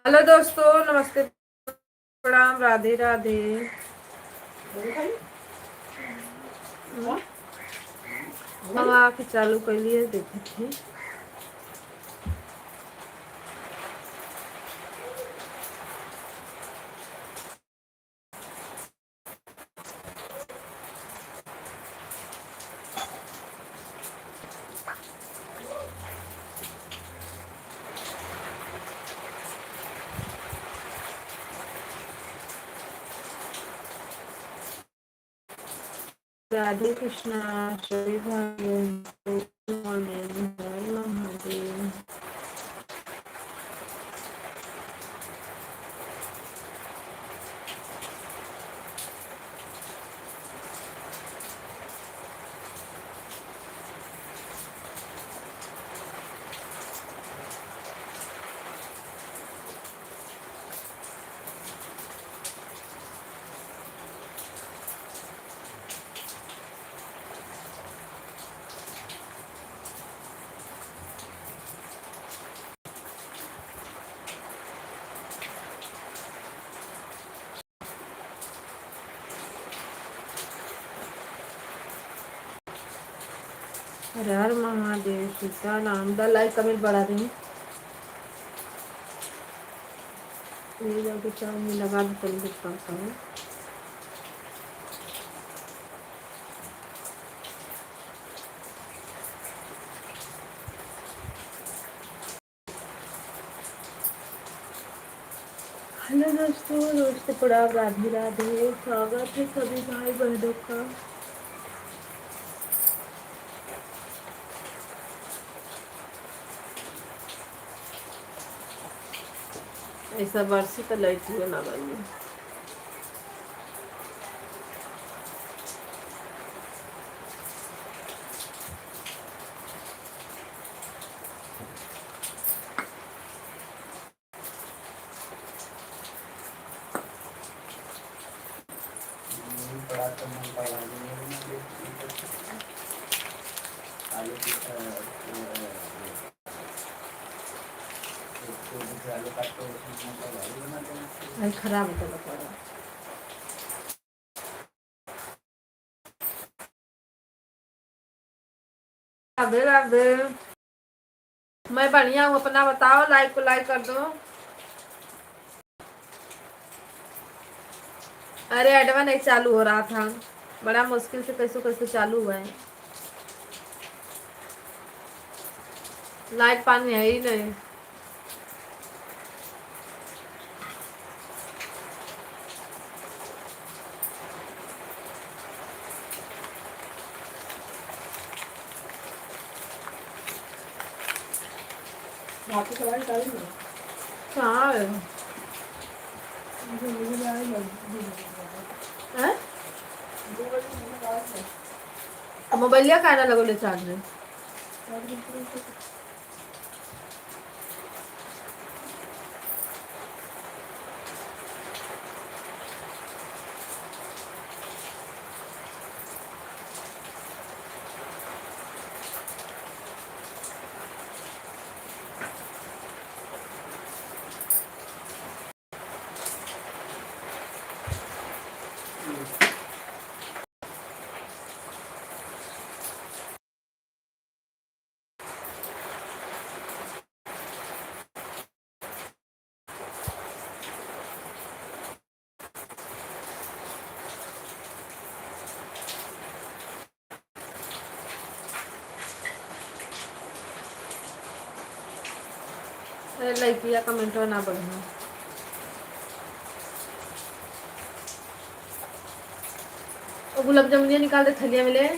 Hello दोस्तों, नमस्ते, प्रणाम, राधे राधे। हम आके चालू कर लिए देखे थे। राधे कृष्णा, सभी भाइयों को मॉर्निंग, हर महादेव। हर हर महादेव, सीता नाम दा लाइक कमेंट बढ़ा देंगे। ये जाके चाय में लगा भी कर पाता हूँ। हेलो दोस्तों, दोस्त प्रणाम, राधे राधे। स्वागत है सभी भाई बहनों का। ऐसा बरसी तो लाइट हुए ना बनी। खराब है तो पड़ा। राधे राधे। मैं बढ़िया हूँ, अपना बताओ। लाइक को लाइक कर दो। अरे एडवा नहीं चालू हो रहा था, बड़ा मुश्किल से कैसे कैसे चालू हुआ है। लाइट पानी है ही नहीं। कहाँ है? मोबाइलिया कहना लगो चार्ज में। लाइक किया, कमेंट ना बढ़ना। गुलाब जामुनिया निकाल दे थलिया मिले।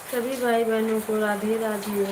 सभी भाई बहनों को राधे राधे।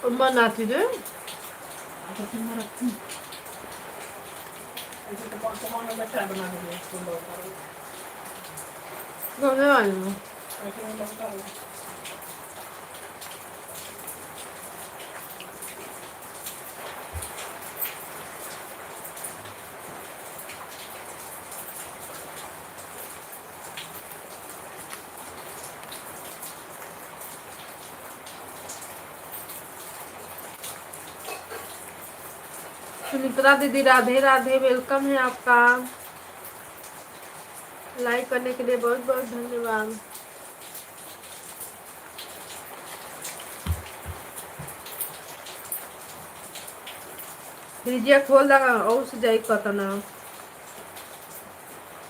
엄마 나한테도? 너네 아니면? सुमित्रा दीदी राधे राधे, वेलकम है आपका। लाइक करने के लिए बहुत बहुत धन्यवाद। रिजेक्ट खोल दा और से जाई कतना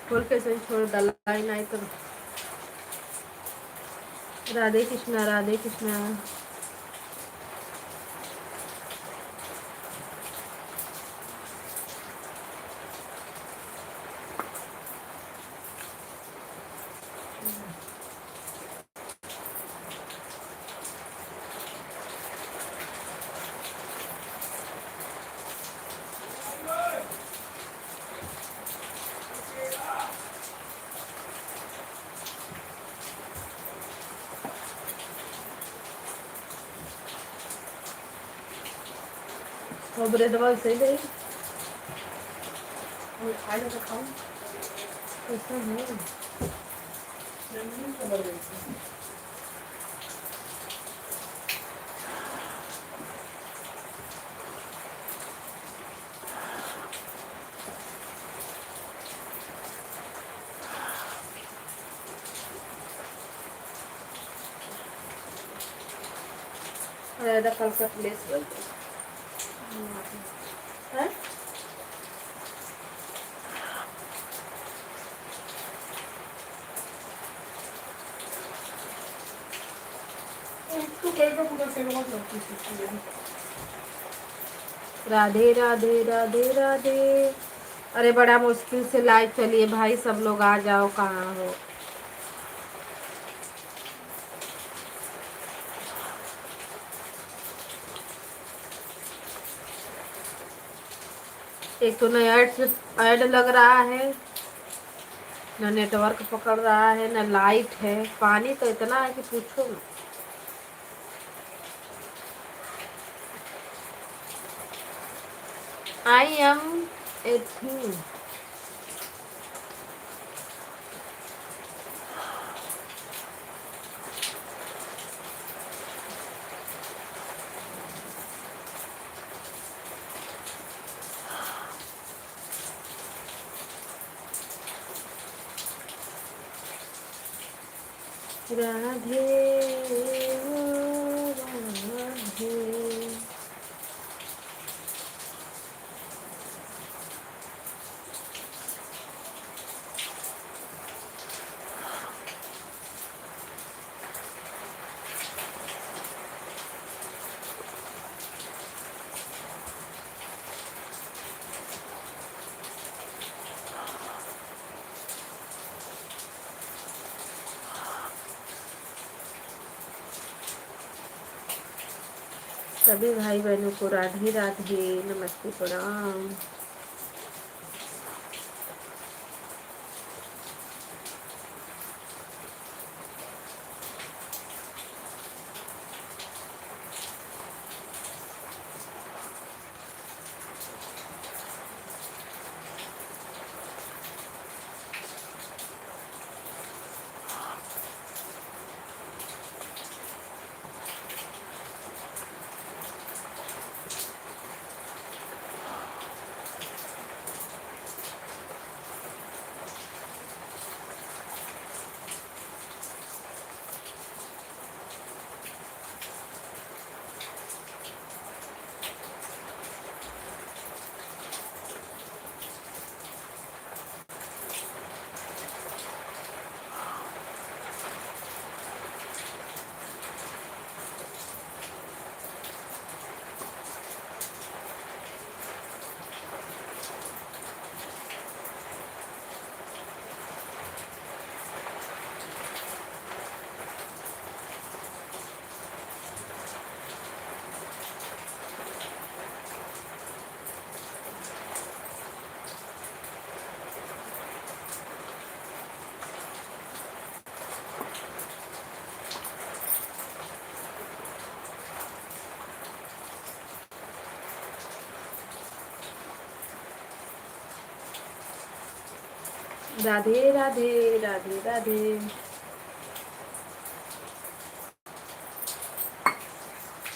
खोल के सही छोड़ दा लाइन आई तो। राधे कृष्णा राधे कृष्णा। वो ब्रेड वाल सही गई वो खाने तो खाऊं ऐसा है नहीं खबर गई अरे कल का प्लेस बोलते हैं राधे राधे राधे राधे। अरे बड़ा मुश्किल से लाइव चलिए भाई, सब लोग आ जाओ, कहाँ हो। एक तो न ऐड लग रहा है, न नेटवर्क पकड़ रहा है, न लाइट है, पानी तो इतना है कि पूछो मत। I am a theme. Radhe Radhe. सभी भाई बहनों को राधे राधे, नमस्ते, प्रणाम। राधे राधे राधे राधे।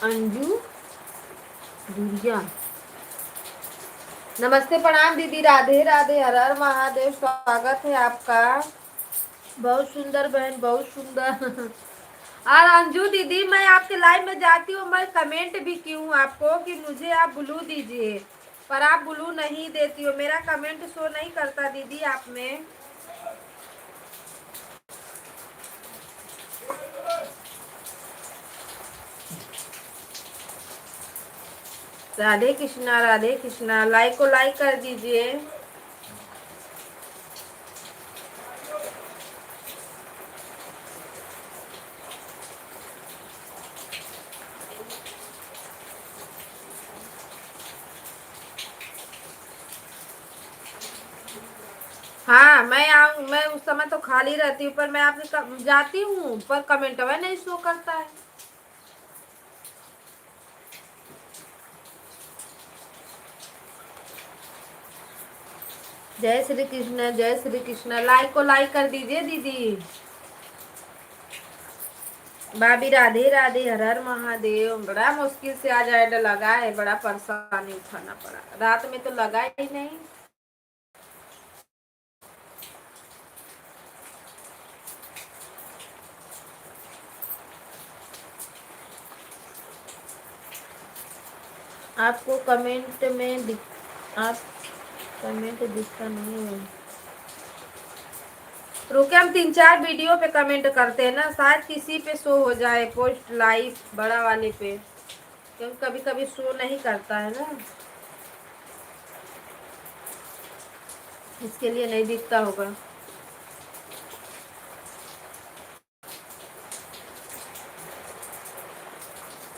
अंजू दुरिया, नमस्ते प्रणाम दीदी, राधे राधे, हर हर महादेव, स्वागत है आपका। बहुत सुंदर बहन, बहुत सुंदर। और अंजू दीदी, मैं आपके लाइव में जाती हूँ, मैं कमेंट भी की हूँ आपको कि मुझे आप ब्लू दीजिए, पर आप ब्लू नहीं देती हो, मेरा कमेंट शो नहीं करता दीदी आप में। राधे कृष्णा राधे कृष्णा, लाइक को लाइक कर दीजिए। हाँ, मैं उस समय तो खाली रहती हूँ, पर मैं आपके जाती हूँ, पर कमेंट वह नहीं शो करता है। जय श्री कृष्ण, जय श्री कृष्ण, लाइक को लाइक कर दीजिए दीदी। भाभी राधे राधे, हर हर महादेव। बड़ा मुश्किल से आज ऐड लगा है, बड़ा परेशानी उठाना पड़ा, रात में तो लगा ही नहीं। आपको कमेंट में आप कमेंट दिखता नहीं है। रुके, हम 3-4 वीडियो पे कमेंट करते हैं ना, शायद किसी पे शो हो जाए, पोस्ट लाइव बड़ा वाले पे, क्योंकि कभी कभी शो नहीं करता है ना, इसके लिए नहीं दिखता होगा।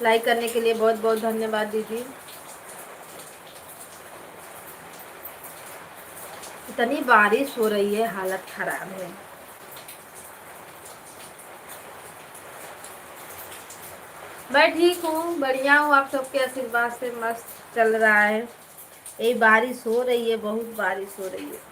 लाइक करने के लिए बहुत बहुत धन्यवाद दीदी। इतनी बारिश हो रही है, हालत खराब है। मैं ठीक हूँ, बढ़िया हूँ, आप सबके आशीर्वाद से मस्त चल रहा है। ये बारिश हो रही है, बहुत बारिश हो रही है।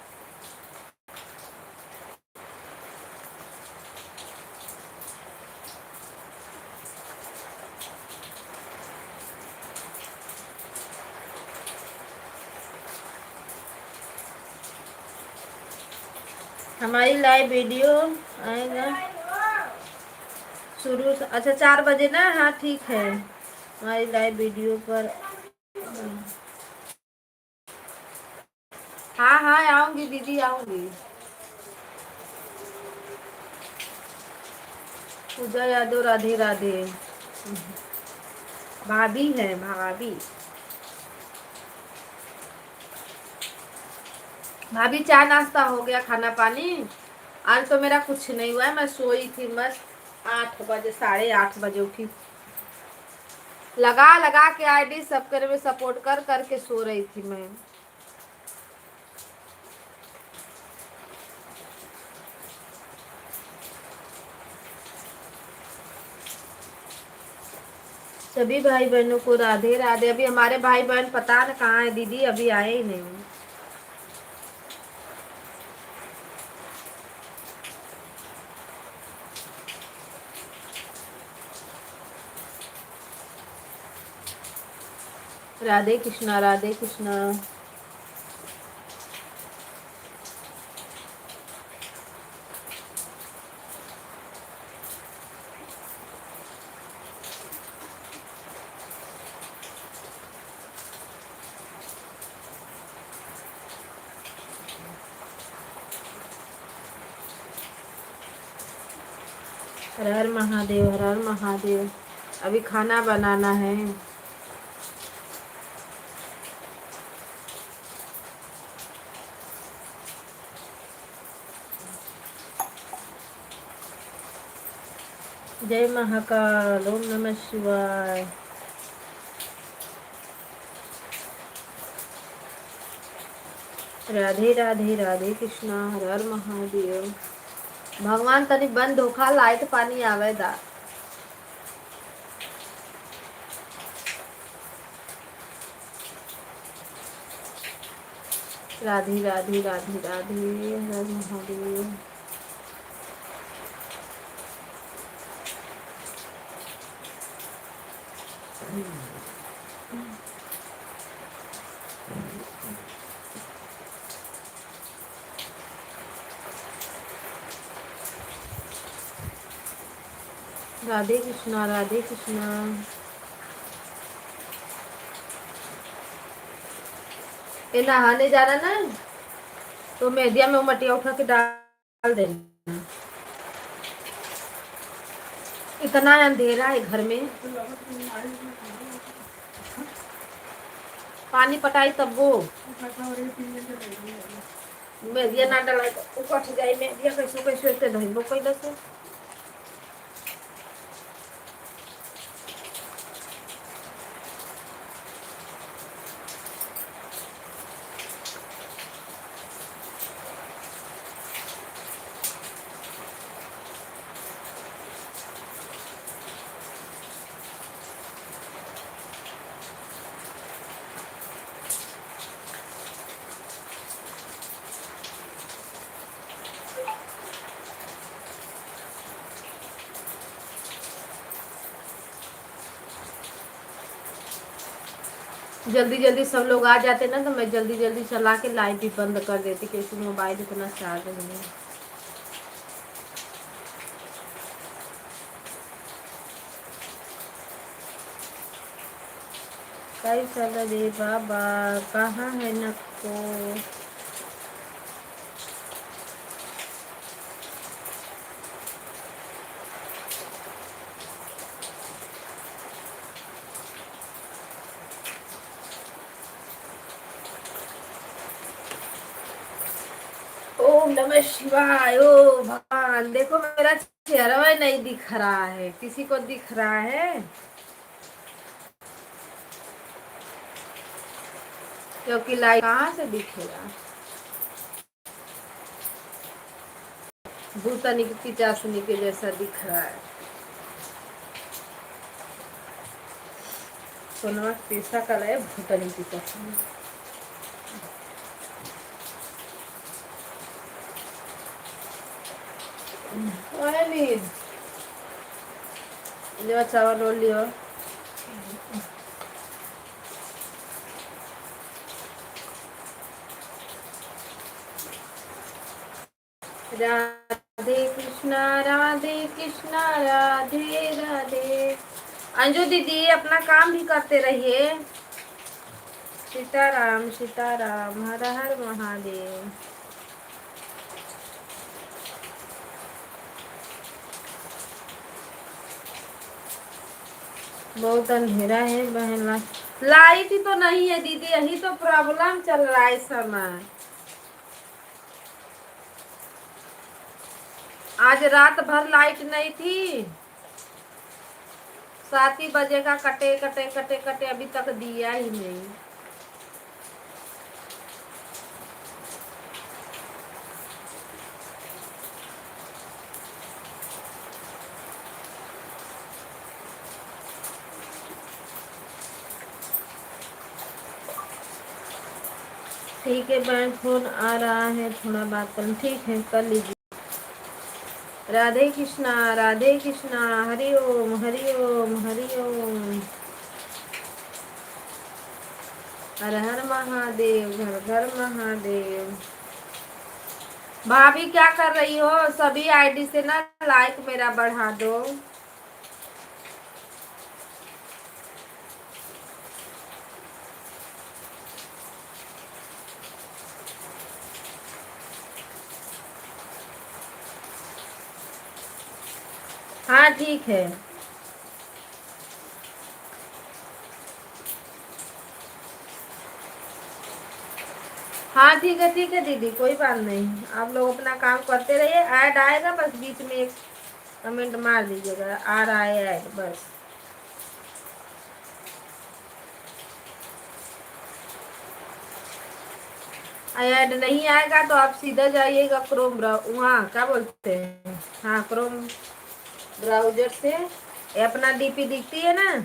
हमारी लाइव वीडियो आएगा शुरू, अच्छा 4 बजे ना, हाँ ठीक है। हमारी लाइव वीडियो पर हाँ हाँ आऊंगी दीदी, आऊंगी। पूजा यादव राधे राधे, भाभी है भाभी। भाभी चाय नाश्ता हो गया, खाना पानी? आज तो मेरा कुछ नहीं हुआ है, मैं सोई थी मस्त, 8 बजे 8:30 बजे उठी, लगा लगा के आईडी सब करे में सपोर्ट कर करके सो रही थी मैं। सभी भाई बहनों को राधे राधे। अभी हमारे भाई बहन पता न कहाँ है दीदी, अभी आए ही नहीं। राधे कृष्णा राधे कृष्णा। हर हर महादेव, हर हर महादेव। अभी खाना बनाना है। जय महाकाल, ओम नमः शिवाय। राधे राधे राधे कृष्णा, हर हर महादेव। भगवान तनी बंद होखा, लाइट पानी आवेदा। राधे राधे राधे राधे, हर महादेव। राधे कृष्णा राधे कृष्णा। ये नहाने जाना ना, तो मेहदिया में वो मटिया उठा के डाल देना। इतना अंधेरा है घर में, पानी पटाई तब वो मेहदिया ना डाला तो कट जाए मेहदिया, कैसे कैसे होते धइबो कैला से। जल्दी जल्दी सब लोग आ जाते ना, तो मैं जल्दी जल्दी चला के लाइट भी बंद कर देती, क्योंकि मोबाइल इतना चार्ज नहीं है। कैसा रे बाबा, कहाँ है नको? ओम नमः शिवाय। ओ भगवान, देखो मेरा चेहरा नहीं दिख रहा है, किसी को दिख रहा है? क्योंकि लाइट कहाँ से दिखेगा? भूतनी की पिचासनी के जैसा दिख रहा है। सोनवा पैसा का है भूतनी की पिचासनी। लियो चावल रोल लियो। राधे कृष्णा राधे कृष्णा राधे राधे। अंजू दीदी अपना काम भी करते रहिए। सीताराम सीताराम, हर हर महादेव। बहुत अंधेरा है बहन, लाइट ही तो नहीं है दीदी, यही तो प्रॉब्लम चल रहा है इस समय। आज रात भर लाइट नहीं थी, 7 ही बजे का कटे कटे कटे कटे, अभी तक दिया ही नहीं। ठीक है बहन, फोन आ रहा है, थोड़ा बात करें। ठीक है, कर लीजिए। राधे कृष्णा हरि ओम हरि ओम हरि ओम। हर हर महादेव, घर घर महादेव। भाभी क्या कर रही हो? सभी आईडी से ना लाइक मेरा बढ़ा दो। हाँ ठीक है। हाँ ठीक है दीदी, कोई बात नहीं। आप लोग अपना काम करते रहिए। ऐड आएगा, बस बीच में एक कमेंट मार दीजिएगा, आ रहा है ऐड, बस। ऐड नहीं आएगा तो आप सीधा जाइएगा क्रोम वहाँ क्या बोलते हैं, हाँ क्रोम ब्राउजर से अपना डीपी दिखती है ना,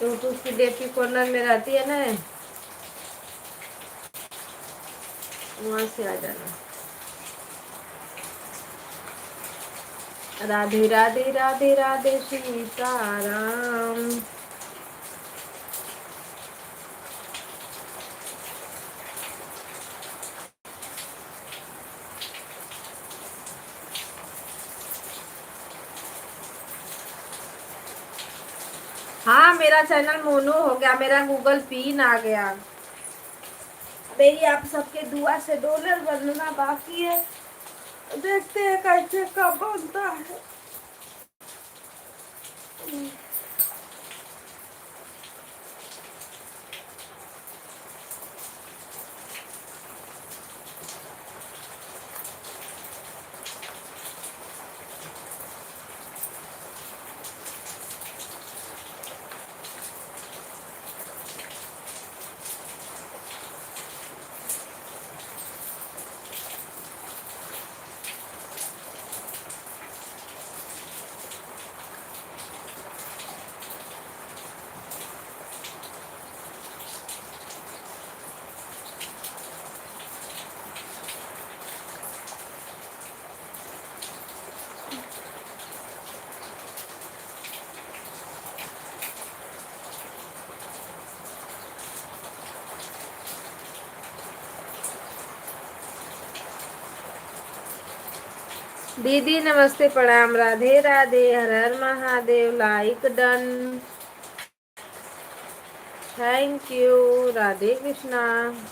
यूट्यूब की डीपी कॉर्नर में रहती है ना, वहां से आ जाना। राधे राधे राधे राधे सीताराम। हाँ, मेरा चैनल मोनो हो गया, मेरा गूगल पिन आ गया। मेरी आप सबके दुआ से डॉलर बनना बाकी है, देखते हैं कैसे कब बनता है। दीदी नमस्ते, प्रणाम, Radhe Radhe, Har Har Mahadev, like done, thank you, Radhe Krishna.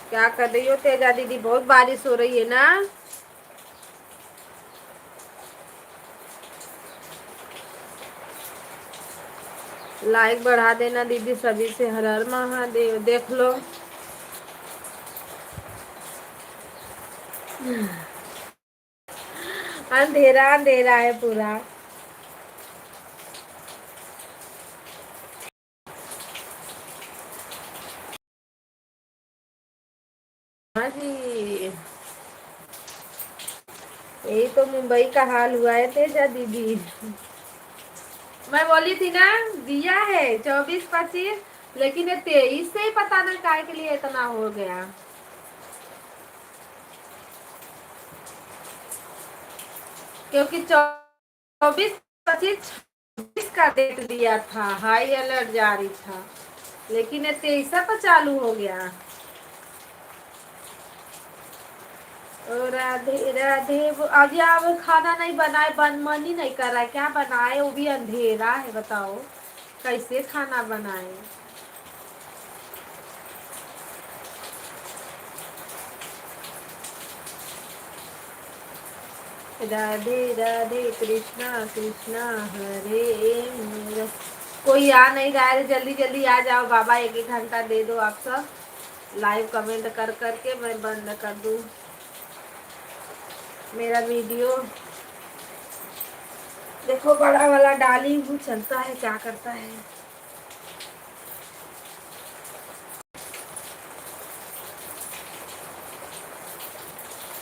क्या कर रही हो तेजा दीदी? बहुत बारिश हो रही है ना? लाइक बढ़ा देना दीदी सभी से, हर हर महादेव। देख लो अंधेरा अंधेरा है पूरा। हाँ जी, यही तो मुंबई का हाल हुआ है तेजा दीदी। मैं बोली थी ना, दिया है 24-25, लेकिन ये 23 से ही पता नहीं काय के लिए इतना हो गया। क्योंकि 24-25 का डेट दिया था, हाई अलर्ट जारी था, लेकिन ये 23 पर चालू हो गया। ओ राधे राधे। आज आप खाना नहीं बनाए, मन ही नहीं कर रहा है, क्या बनाए? वो भी अंधेरा है, बताओ कैसे खाना बनाए? राधे राधे, कृष्णा कृष्णा हरे मेरा। कोई आ नहीं रहा है, जल्दी जल्दी आ जाओ बाबा, एक एक घंटा दे दो आप सब, लाइव कमेंट कर करके मैं बंद कर दूं मेरा वीडियो। देखो बड़ा वाला डाली हूँ, चलता है, क्या करता है।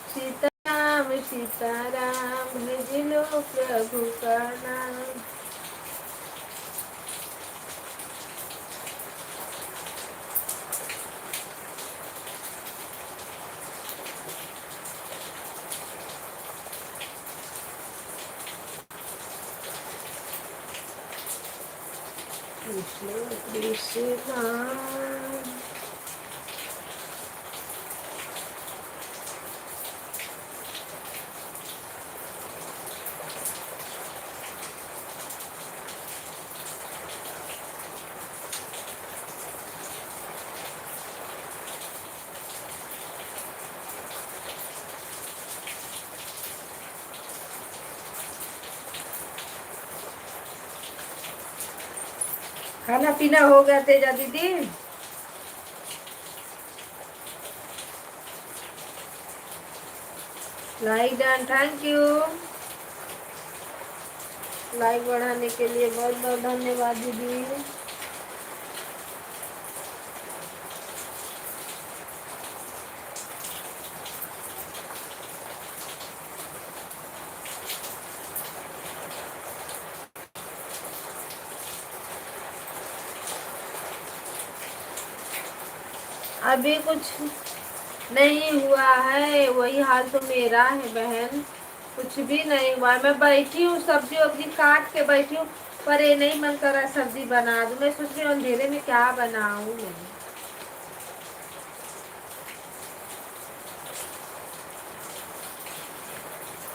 सीताराम सीताराम, भज लो प्रभु का नाम। कृष्ण कृष्ण। खाना पीना हो गया तेजा दीदी? Like done, thank you. Like बढ़ाने के लिए बहुत बहुत धन्यवाद दीदी। अभी कुछ नहीं हुआ है, वही हाल तो मेरा है बहन, कुछ भी नहीं हुआ। मैं बैठी हूँ सब्जी वब्जी काट के बैठी हूँ, पर ये नहीं मन कर रहा सब्जी बना दूँ। मैं सोच रही हूँ अंधेरे में क्या बनाऊँ मैं,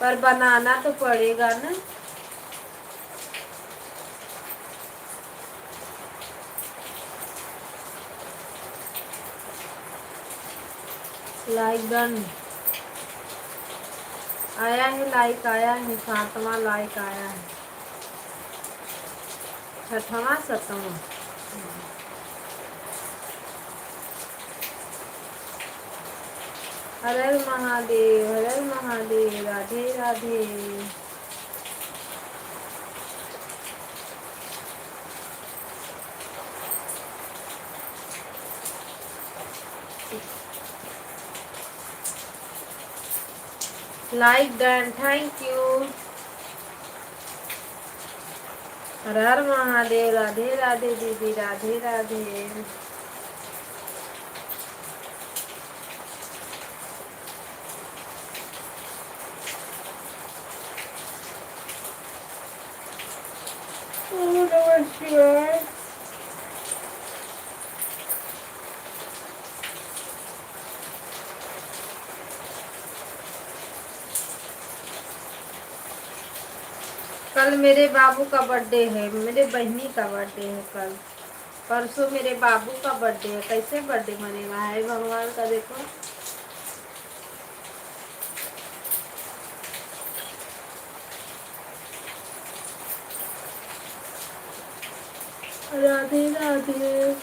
पर बनाना तो पड़ेगा ना। लाइक डन आया है, लाइक आया है, 7वां लाइक आया है, 6वां 7वां। Har Har Mahadev, Har Har Mahadev, Radhe Radhe. Like done, thank you. Har Har Mahadev, Radhe Radhe दीदी, राधे राधे। नमस्कार। कल मेरे बाबू का बर्थडे है, मेरे बहनी का बर्थडे है कल। परसों मेरे बाबू का बर्थडे है, कैसे बर्थडे मनेगा है भगवान का, देखो। राधे राधे।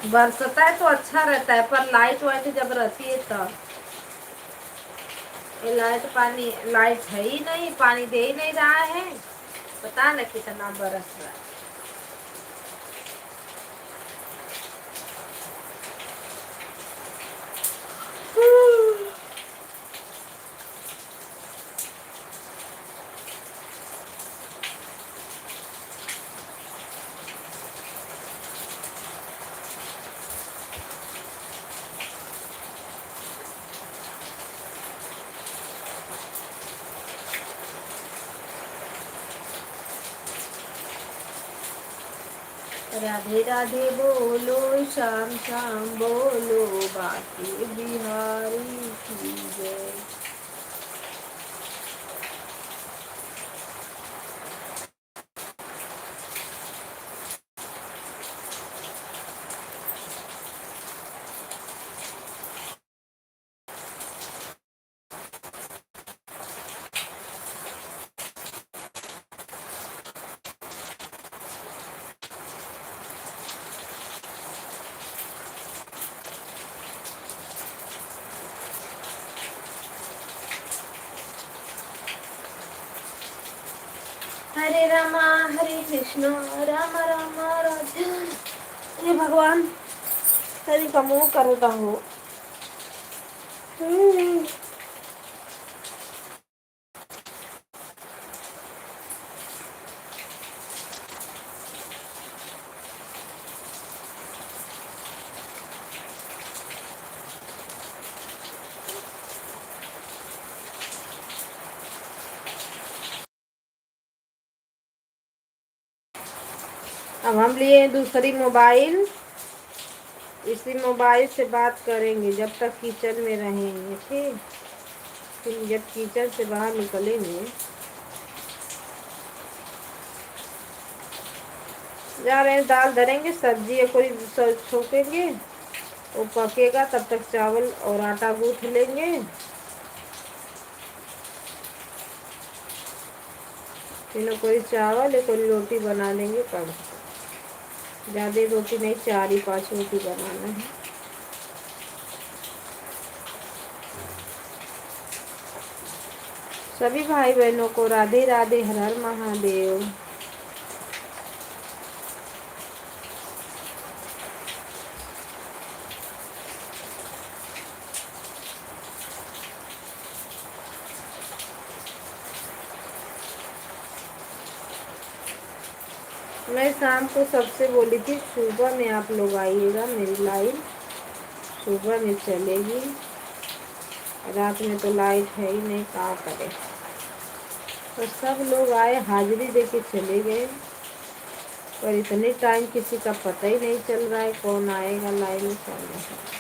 बरसता है तो अच्छा रहता है, पर लाइट वाइट जब रहती है तब। ये लाइट है ही नहीं, पानी दे ही नहीं रहा है, पता न कितना बरस रहा है। राधे राधे बोलो, श्याम श्याम बोलो, बाकी बिहारी की जय। हरे रामा हरे कृष्ण, राम राम राधे। हे भगवान, हरि का मुँह करता हूँ। अब हम लिए दूसरी मोबाइल, इसी मोबाइल से बात करेंगे जब तक किचन में रहेंगे, ठीक। फिर जब किचन से बाहर निकलेंगे, जा रहे हैं दाल धरेंगे, सब्जी या कोई छोकेंगे, वो पकेगा, तब तक चावल और आटा गूँथ लेंगे। इन्हें कोई चावल या कोई रोटी बना लेंगे कम। ज़्यादा रोटी नहीं, 4 ही 5 रोटी बनाना है। सभी भाई बहनों को राधे राधे, हर हर महादेव। मैं शाम को सबसे बोली थी सुबह में आप लोग आइएगा, मेरी लाइव सुबह में चलेगी। रात में तो लाइट है ही नहीं, क्या करें। तो सब लोग आए, हाजिरी दे के चले गए, पर इतने टाइम किसी का पता ही नहीं चल रहा है कौन आएगा लाइव में, कौन नहीं।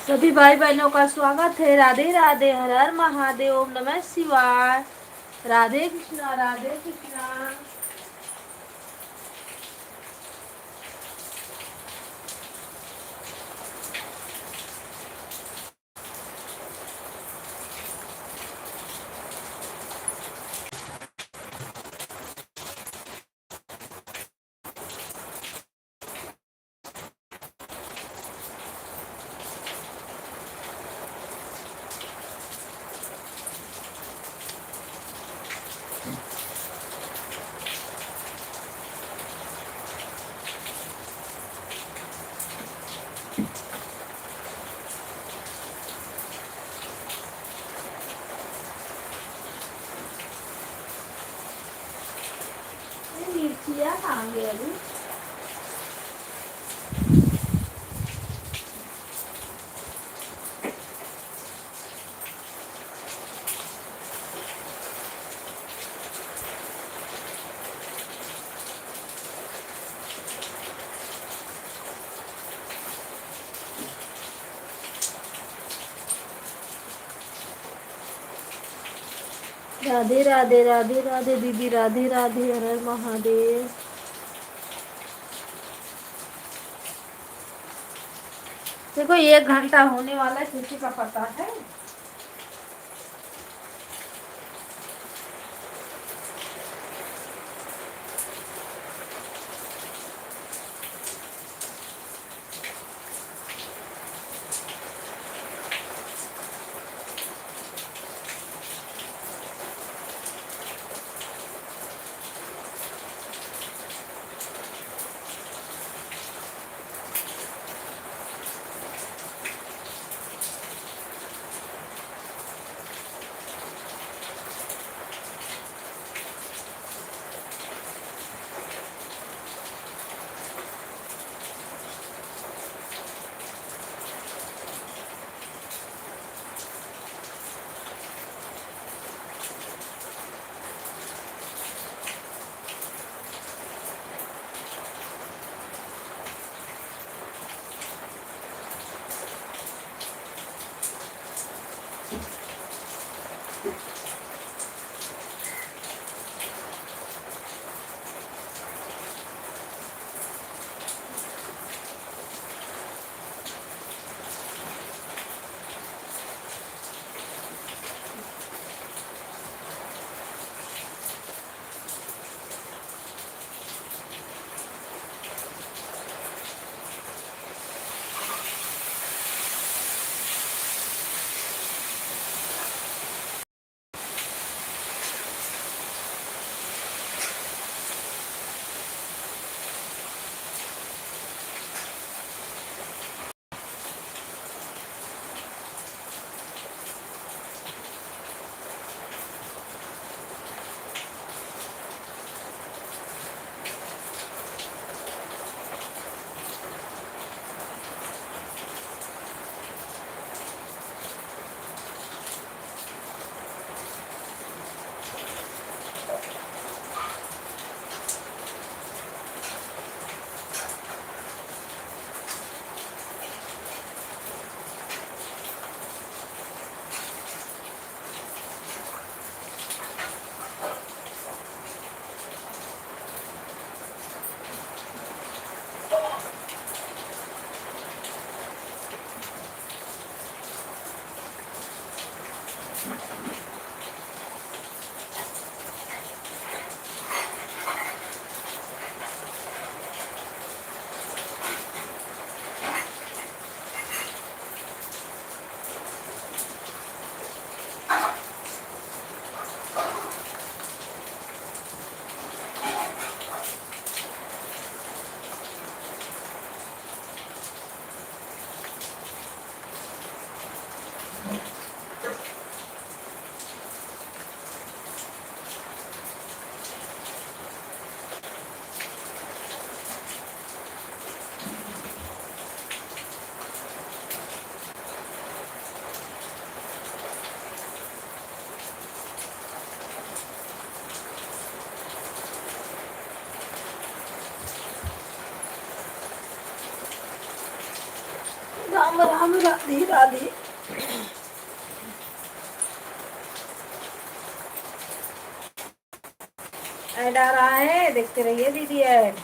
सभी भाई बहनों का स्वागत है। राधे राधे, हर हर महादेव, ओम नमः शिवाय। राधे कृष्णा, राधे कृष्णा। ये मिर्चियाँ कहाँ गई अभी? राधे राधे, राधे राधे दीदी, राधे राधे, हर हर महादेव। देखो 1 घंटा होने वाला है, किसी का पता है? राम राधे राधे। ऐड आ रहा है, देखते रहिए दीदी ऐड।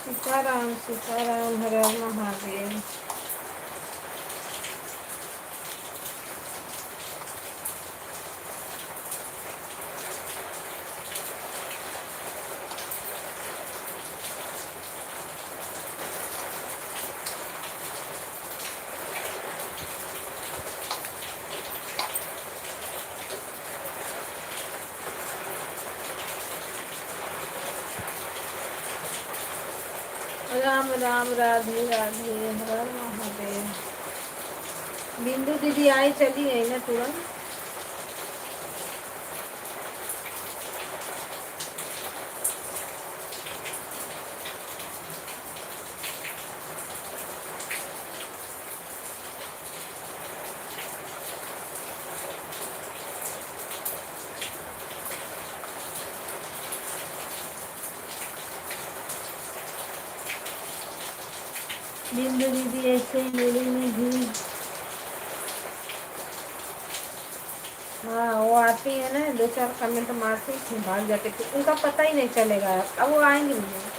सीताराम सीताराम, हर हर महादेव। राम राम राधे राधे, हर हर महादेव। बिंदु दीदी आई, चली गई ना तुरंत। बिंदु दीदी ऐसे मेरे में भी, हाँ वो आती है ना, दो चार कमेंट मारती थी, भाग जाते थे, उनका पता ही नहीं चलेगा। अब वो आएंगे नहीं।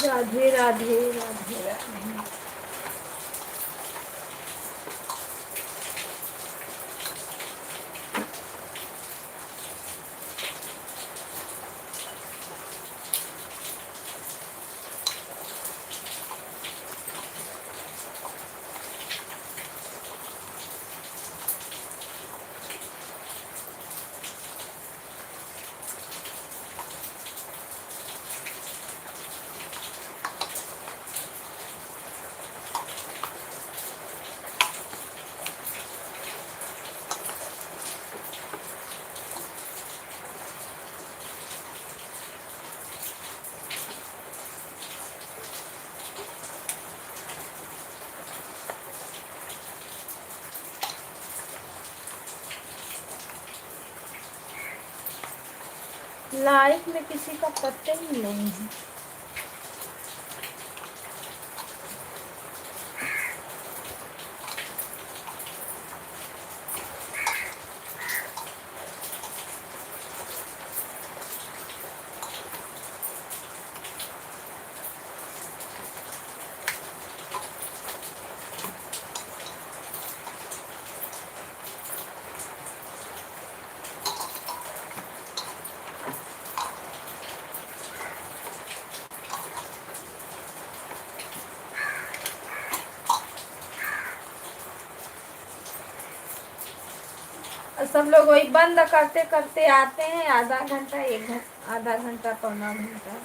राधे राधे राधे राधे। लाइफ में किसी का पता ही नहीं है। सब लोग वही बंद करते करते आते हैं, आधा घंटा, एक घंटा, आधा घंटा, पौना घंटा,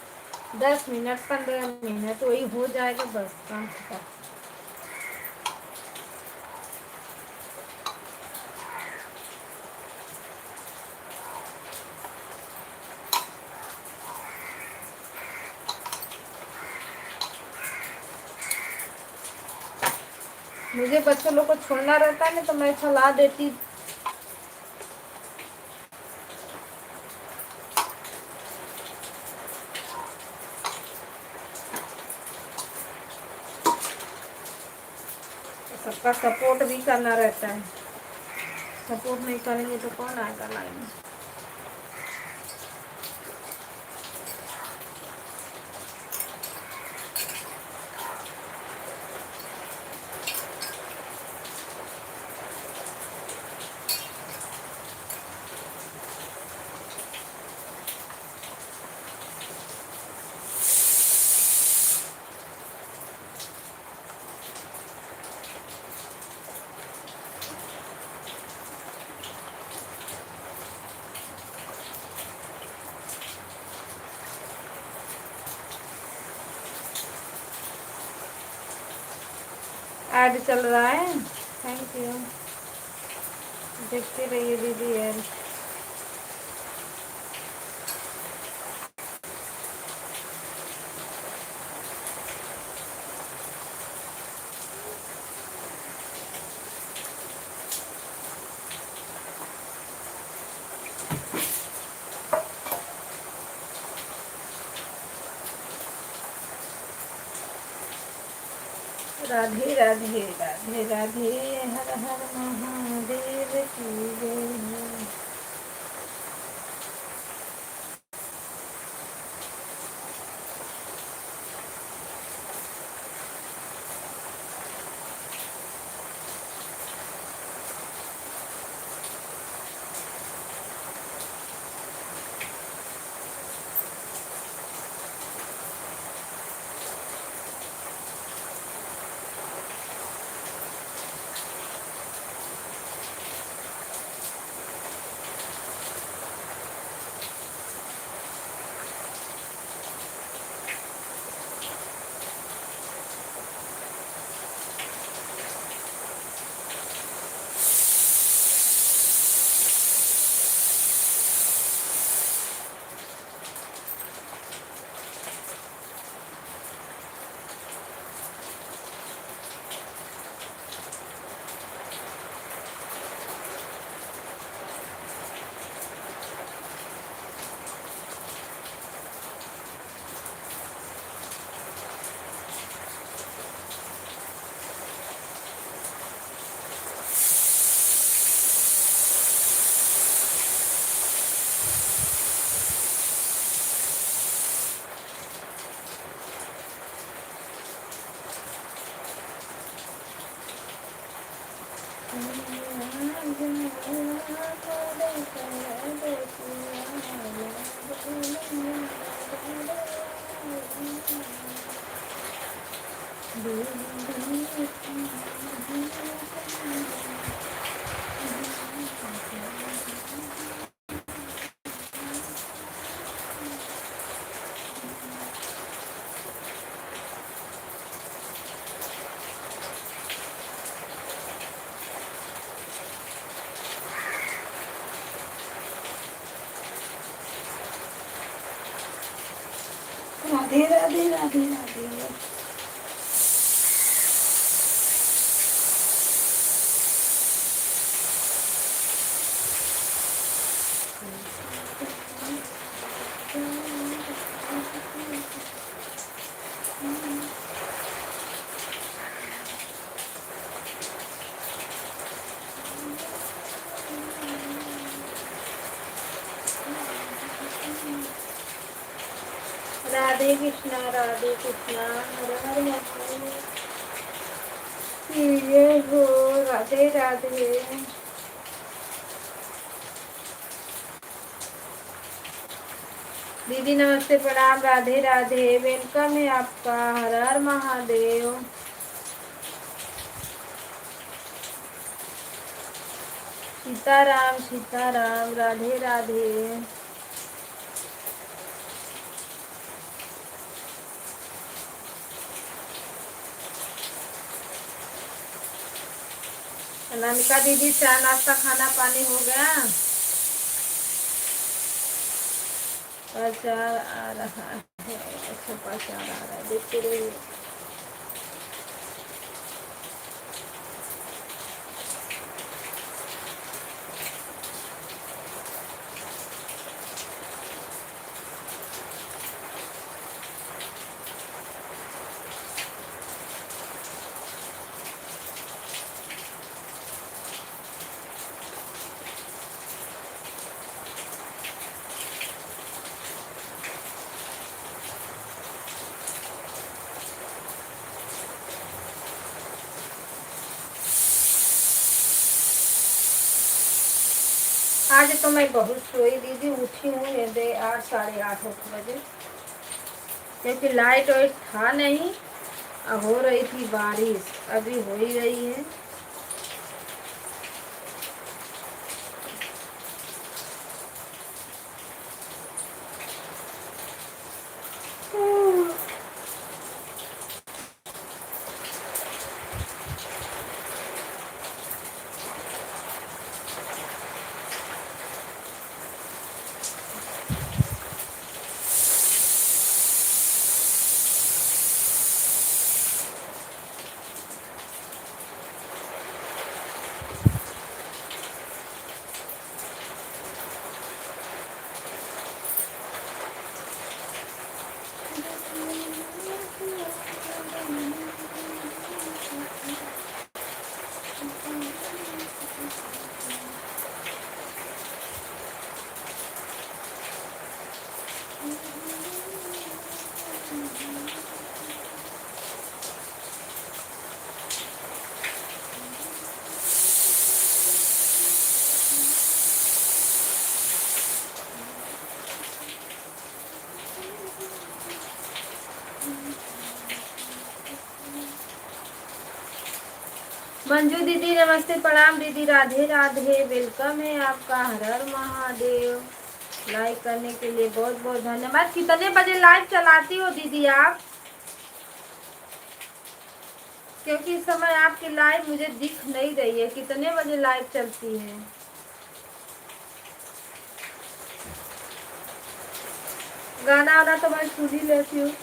10 मिनट, 15 मिनट, वही हो जाएगा, बस काम खत्म। मुझे बच्चों लोग को छोड़ना रहता है ना, तो मैं चला देती। सबका सपोर्ट भी करना रहता है, सपोर्ट नहीं करेंगे तो कौन आएगा लाइन में। ऐड चल रहा है, थैंक यू, देखते रहिए दीदी ऐड। राधे राधे राधे राधे, हर हर महादेव की जय। राधे राधे राधे राधे। राधे कृष्णा राधे कृष्णा, हर हर महादेव। ये हो राधे राधे। दीदी नमस्ते, प्रणाम, राधे राधे, वेलकम है आपका, हर हर महादेव। सीताराम, राधे राधे। अनामिका दीदी, चाय नाश्ता खाना पानी हो गया? प्रचार आ रहा है, अच्छा प्रचार आ रहा है, देखते रहिए। आज तो मैं बहुत सोई दीदी, उठी हूँ ये 8 साढ़े 8 बजे, क्योंकि लाइट वाइट था नहीं। अब हो रही थी बारिश, अभी हो ही रही है। मंजू दीदी नमस्ते, प्रणाम दीदी, राधे राधे, वेलकम है आपका, हर हर महादेव। लाइक करने के लिए बहुत बहुत धन्यवाद। कितने बजे लाइव चलाती हो दीदी आप? क्योंकि इस समय आपकी लाइव मुझे दिख नहीं रही है, कितने बजे लाइव चलती है? गाना वाना तो मैं सुन ही लेती हूँ,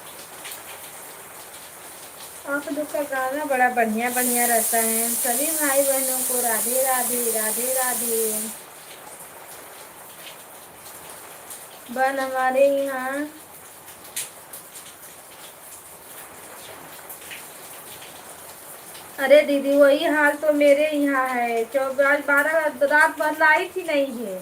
आप लोग का गाना बड़ा बढ़िया बढ़िया रहता है। सभी भाई बहनों को राधे राधे, राधे राधे। बन हमारे यहाँ अरे दीदी वही हाल तो मेरे यहाँ है, 12 रात भर लाइट ही नहीं है,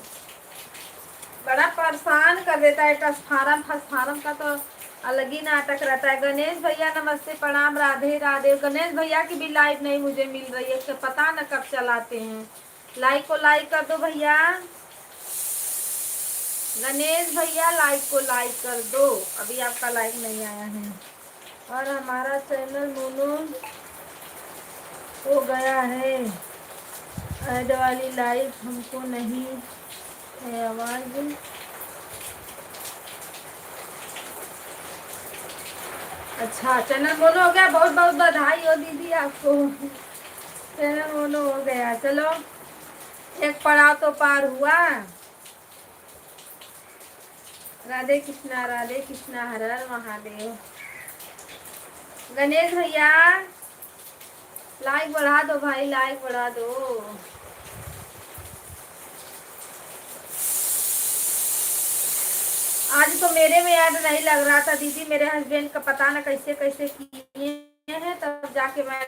बड़ा परेशान कर देता है। ट्रांसफार्मर का तो अलग ही नाटक रहता है। गणेश भैया नमस्ते, प्रणाम, राधे राधे। गणेश भैया की भी लाइट नहीं मुझे मिल रही है, कि पता न कब चलाते हैं। लाइक को लाइक कर दो भैया, गणेश भैया लाइक को लाइक कर दो, अभी आपका लाइक नहीं आया है। और हमारा चैनल मोनो हो गया है, ऐड वाली लाइक हमको नहीं है, आवाज अच्छा चैनल मोनो हो गया, बहुत बहुत बधाई हो दीदी आपको, चैनल मोनो हो गया। चलो एक पड़ाव तो पार हुआ। राधे कृष्णा, हर हर महादेव। गणेश भैया लाइक बढ़ा दो भाई, लाइक बढ़ा दो। आज तो मेरे में ऐड नहीं लग रहा था दीदी, मेरे हस्बैंड का पता न कैसे कैसे किए हैं, तब जाके मैं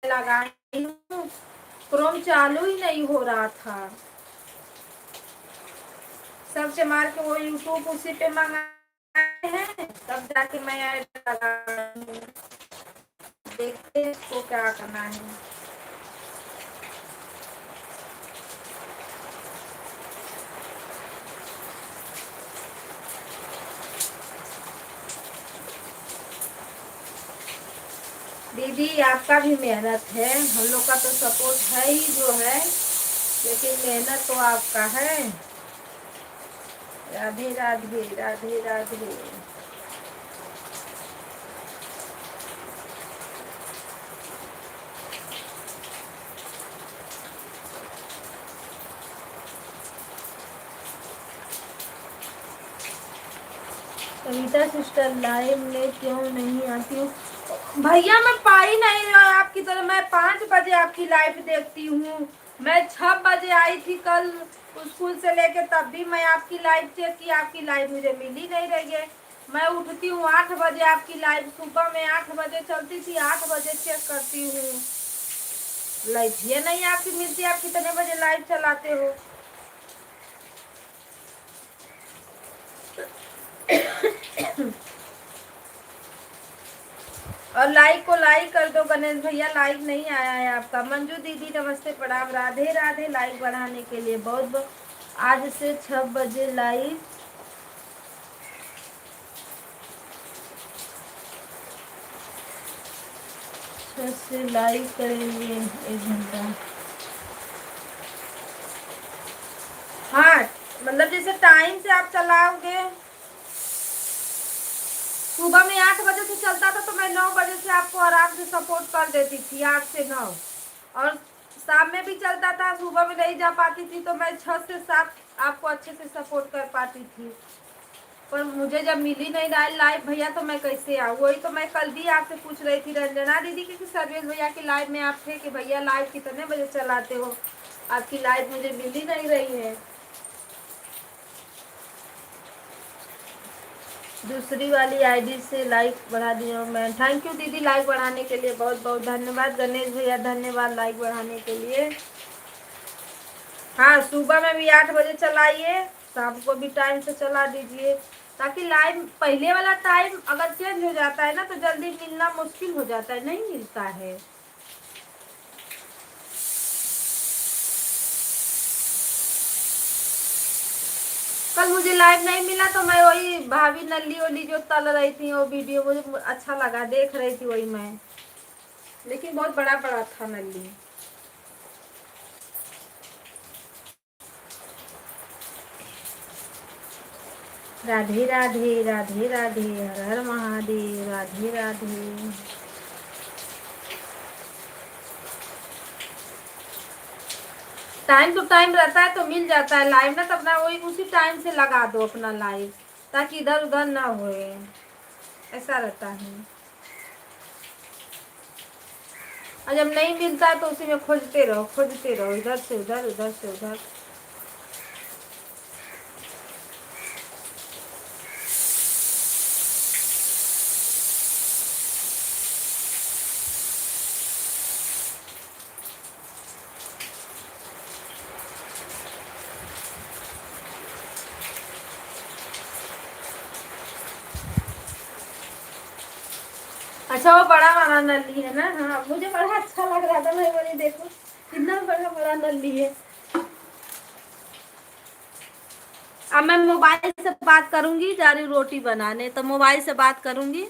लगाई हूँ। क्रोम चालू ही नहीं हो रहा था, सबसे मार के वो यूट्यूब उसी पे मंगाए हैं, तब जाके मैं ऐड लगाई हूँ। देखते हैं इसको क्या करना है। दीदी आपका भी मेहनत है, हम लोग का तो सपोर्ट है ही जो है, लेकिन मेहनत तो आपका है। राधे राधे राधे राधे। कविता सिस्टर लाइव में क्यों नहीं आती हूँ? भैया मैं पा ही नहीं रहा आपकी तरह। मैं 5 बजे आपकी लाइव देखती हूँ। मैं 6 बजे आई थी कल स्कूल से लेके, तब भी मैं आपकी लाइव चेक की, आपकी लाइव मुझे मिल ही नहीं रही है। मैं उठती हूँ 8 बजे, आपकी लाइव सुबह में 8 बजे चलती थी, 8 बजे चेक करती हूँ, लाइव ये नहीं आपकी मिलती। आप कितने बजे लाइव चलाते हो? और लाइक को लाइक कर दो गणेश भैया, लाइक नहीं आया है आपका। मंजू दीदी नमस्ते प्रणाम, राधे राधे। लाइक बढ़ाने के लिए बहुत बहुत। आज से 6 बजे लाइव, 6 से लाइव करेंगे 1 घंटा। हाँ मतलब जैसे टाइम से आप चलाओगे, सुबह में 8 बजे से चलता था तो मैं 9 बजे से आपको आराम से सपोर्ट कर देती थी, 8 से 9। और शाम में भी चलता था, सुबह में नहीं जा पाती थी तो मैं 6 से 7 आपको अच्छे से सपोर्ट कर पाती थी। पर मुझे जब मिली नहीं लाइव भैया तो मैं कैसे आऊँ? वही तो मैं कल भी आपसे पूछ रही थी रंजना दीदी की, सर्वेश भैया की लाइव में आप थे कि भैया लाइव कितने बजे चलाते हो? आपकी लाइव मुझे मिल ही नहीं रही है। दूसरी वाली आईडी से लाइक बढ़ा दिया मैं। थैंक यू दीदी, लाइक बढ़ाने के लिए बहुत बहुत धन्यवाद। गणेश भैया धन्यवाद लाइक बढ़ाने के लिए। हाँ सुबह में भी 8 बजे चलाइए, शाम को भी टाइम से चला दीजिए, ताकि लाइव पहले वाला टाइम अगर चेंज हो जाता है ना तो जल्दी मिलना मुश्किल हो जाता है, नहीं मिलता है। कल मुझे लाइव नहीं मिला तो मैं वही भाभी नल्ली ओली जो तल रही थी वो वीडियो मुझे अच्छा लगा, देख रही थी वही मैं, लेकिन बहुत बड़ा बड़ा था नल्ली। Radhe Radhe Radhe Radhe, Har Har Mahadev, Radhe Radhe. Time to time रहता है तो मिल जाता है लाइव ना, तो अपना वही उसी टाइम से लगा दो अपना लाइव, ताकि इधर उधर ना होए, ऐसा रहता है। और जब नहीं मिलता है तो उसी में खोजते रहो, इधर से उधर, उधर से उधर। अच्छा वो बड़ा वाला नली है ना? हाँ मुझे बड़ा अच्छा लग रहा था, मैं बोली देखो कितना बड़ा बड़ा नली है। अब मैं मोबाइल से बात करूंगी, जा रही हूँ रोटी बनाने, तो मोबाइल से बात करूंगी।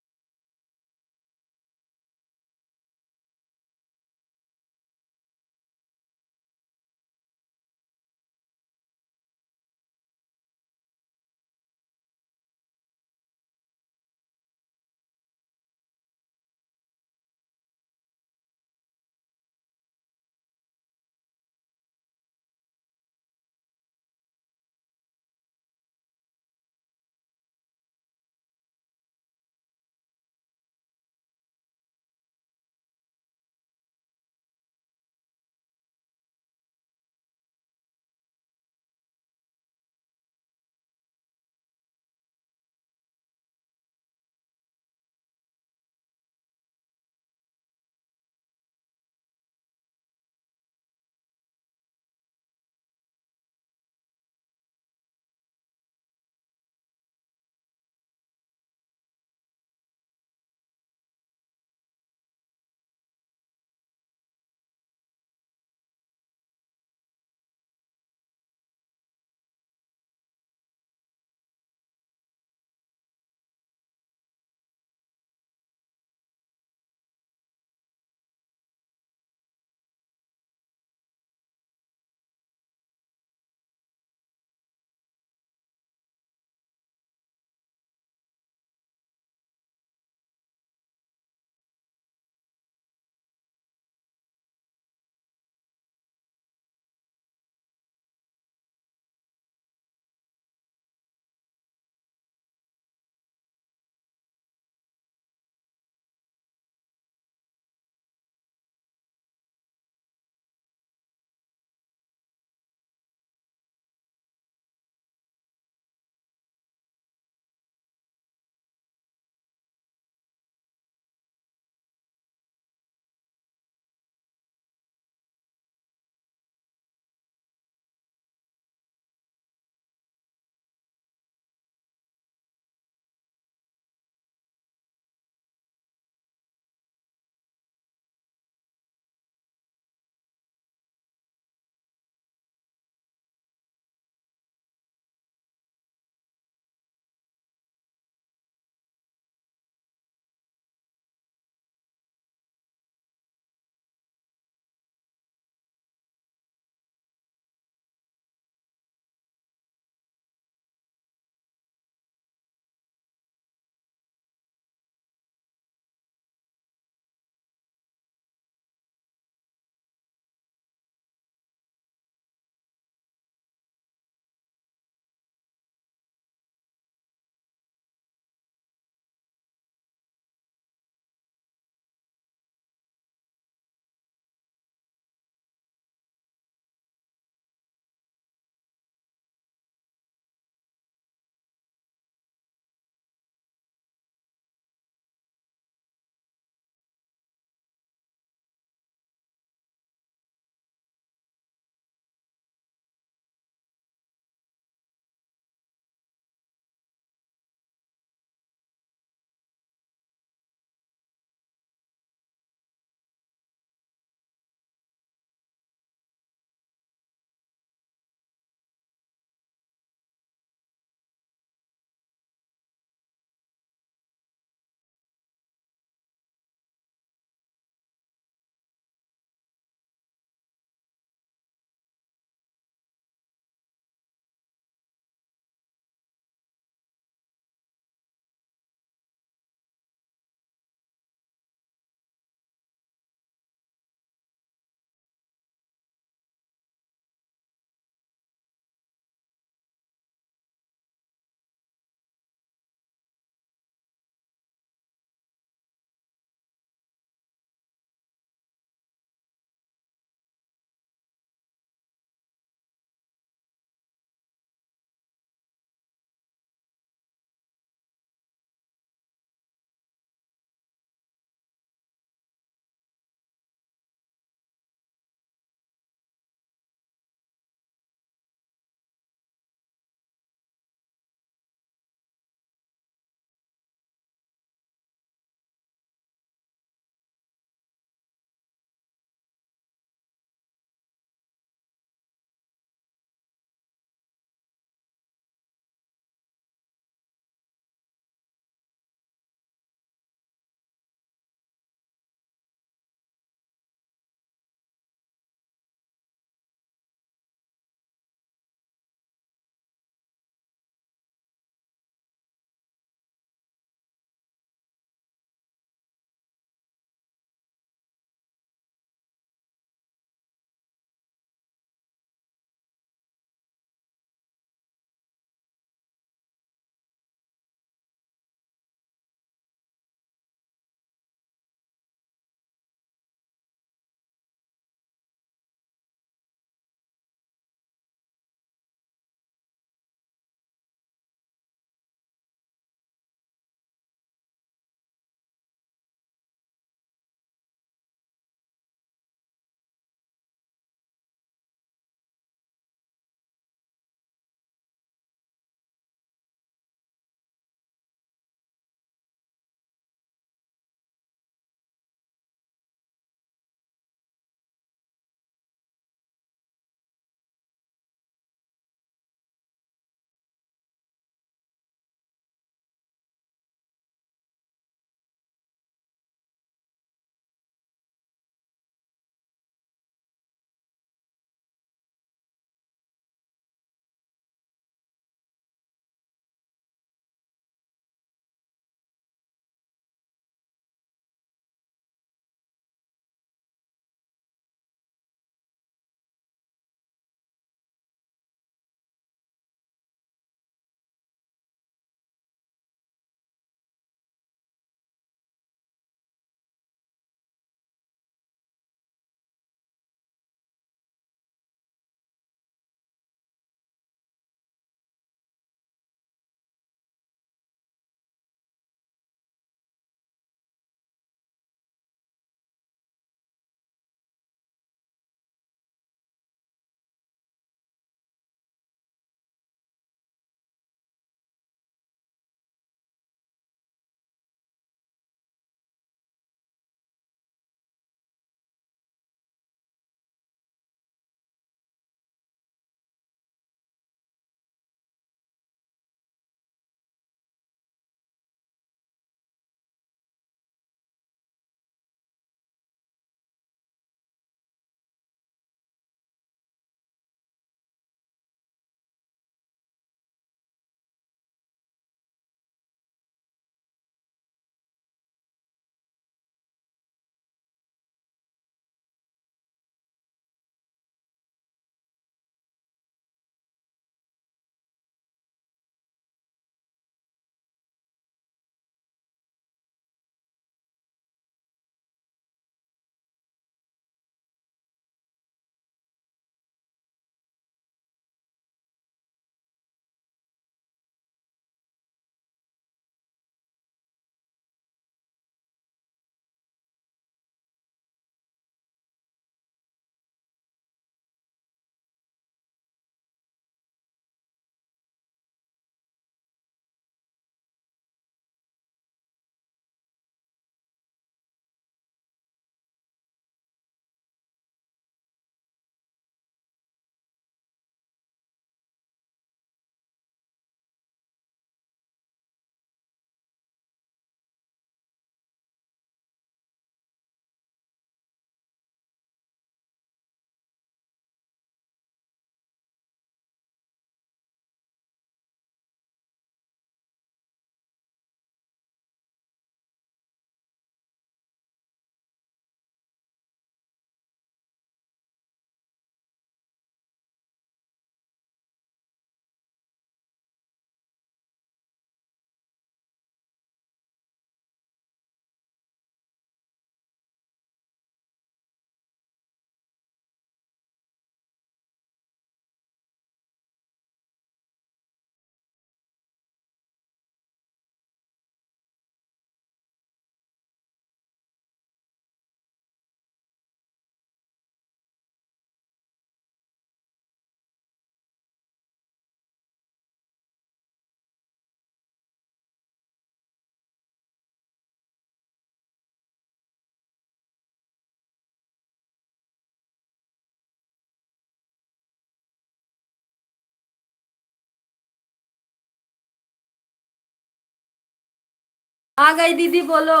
आ गई दीदी, बोलो।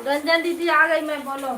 रंजन दीदी आ गई मैं, बोलो।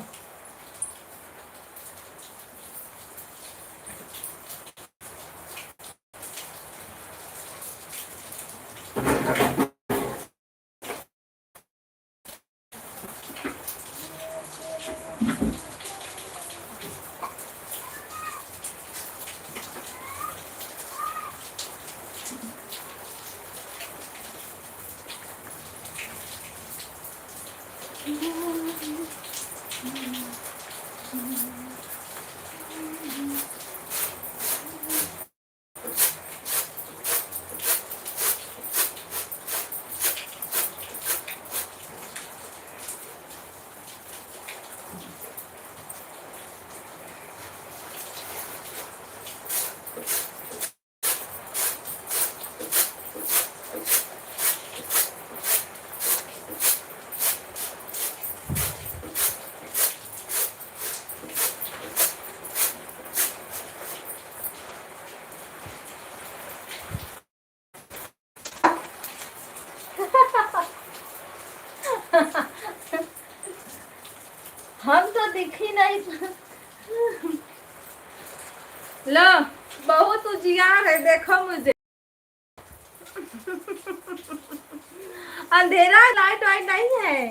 हम तो दिखी नहीं। लो, बहुत उजियार है, देखो मुझे। अंधेरा, लाइट वाइट नहीं है।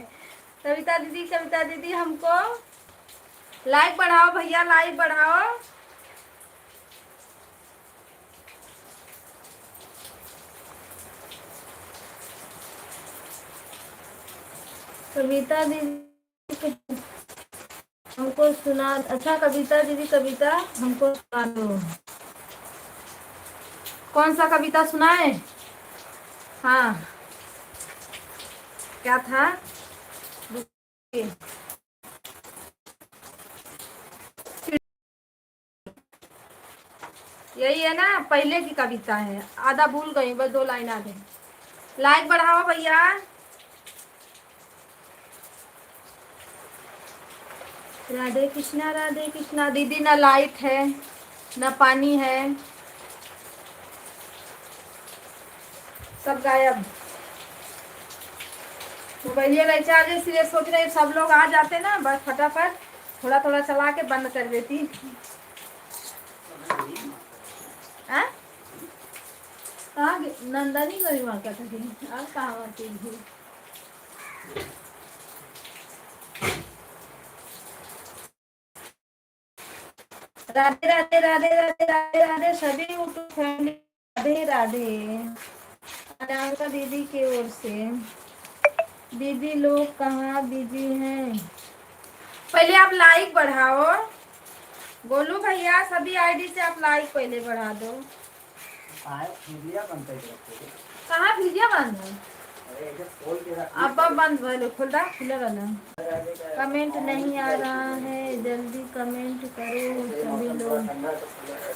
कविता दीदी, कविता दीदी, हमको लाइट बढ़ाओ भैया, लाइट बढ़ाओ। कविता दीदी हमको सुना। अच्छा कविता दीदी, कविता हमको सुना दो। कौन सा कविता सुनाए? हाँ, क्या था? यही है ना, पहले की कविता है। आधा भूल गई, बस 2 लाइन आधे। लाइक बढ़ाओ भैया। राधे कृष्णा, राधे कृष्णा। दीदी ना लाइट है ना पानी है, सब गायब। मोबाइल रिचार्ज, इसलिए सोच रहे सब लोग आ जाते ना, बस फटाफट थोड़ा थोड़ा चला के बंद कर देती। कहाँ नंदनी गई वहाँ का था, और कहाँ आती थी? राधे राधे राधे राधे राधे राधे सभी यूट्यूब फैमिली, राधे राधे। प्रियंका दीदी की ओर से। दीदी लोग कहाँ बिजी हैं? पहले आप लाइक बढ़ाओ। गोलू भैया, सभी आईडी से आप लाइक पहले बढ़ा दो। कहाँ वीडियो बंद है? अब बंद भले, खुला खुला रहना। कमेंट नहीं आ रहा है, जल्दी कमेंट करो सभी लोग।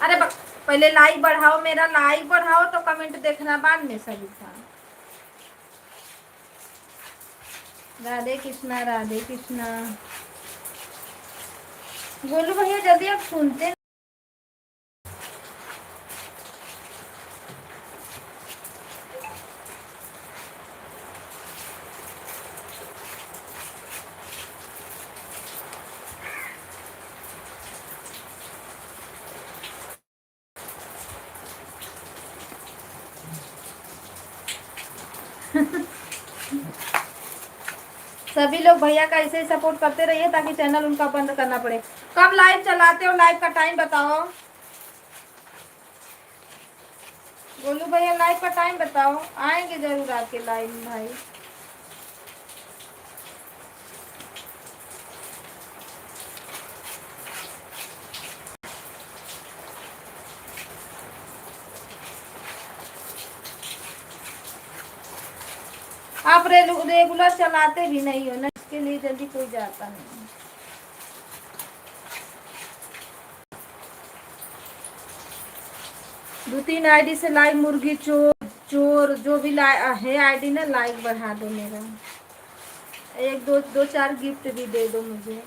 अरे पहले लाइक बढ़ाओ, मेरा लाइक बढ़ाओ तो कमेंट देखना बाद में सभी का। राधे कृष्णा, राधे कृष्णा। गोलू भैया जल्दी आप सुनते। सभी लोग भैया का ऐसे ही सपोर्ट करते रहिए ताकि चैनल उनका बंद करना पड़े। कब लाइव चलाते हो? लाइव का टाइम बताओ। गोलू भैया लाइव का टाइम बताओ, आएंगे जरूर आपके लाइव में भाई। आप रेगुलर चलाते भी नहीं हो ना, इसके लिए जल्दी कोई जाता नहीं। दो तीन आईडी से लाइव, मुर्गी चोर चोर जो भी है आईडी ना, लाइक बढ़ा दो मेरा। एक दो दो चार गिफ्ट भी दे दो मुझे।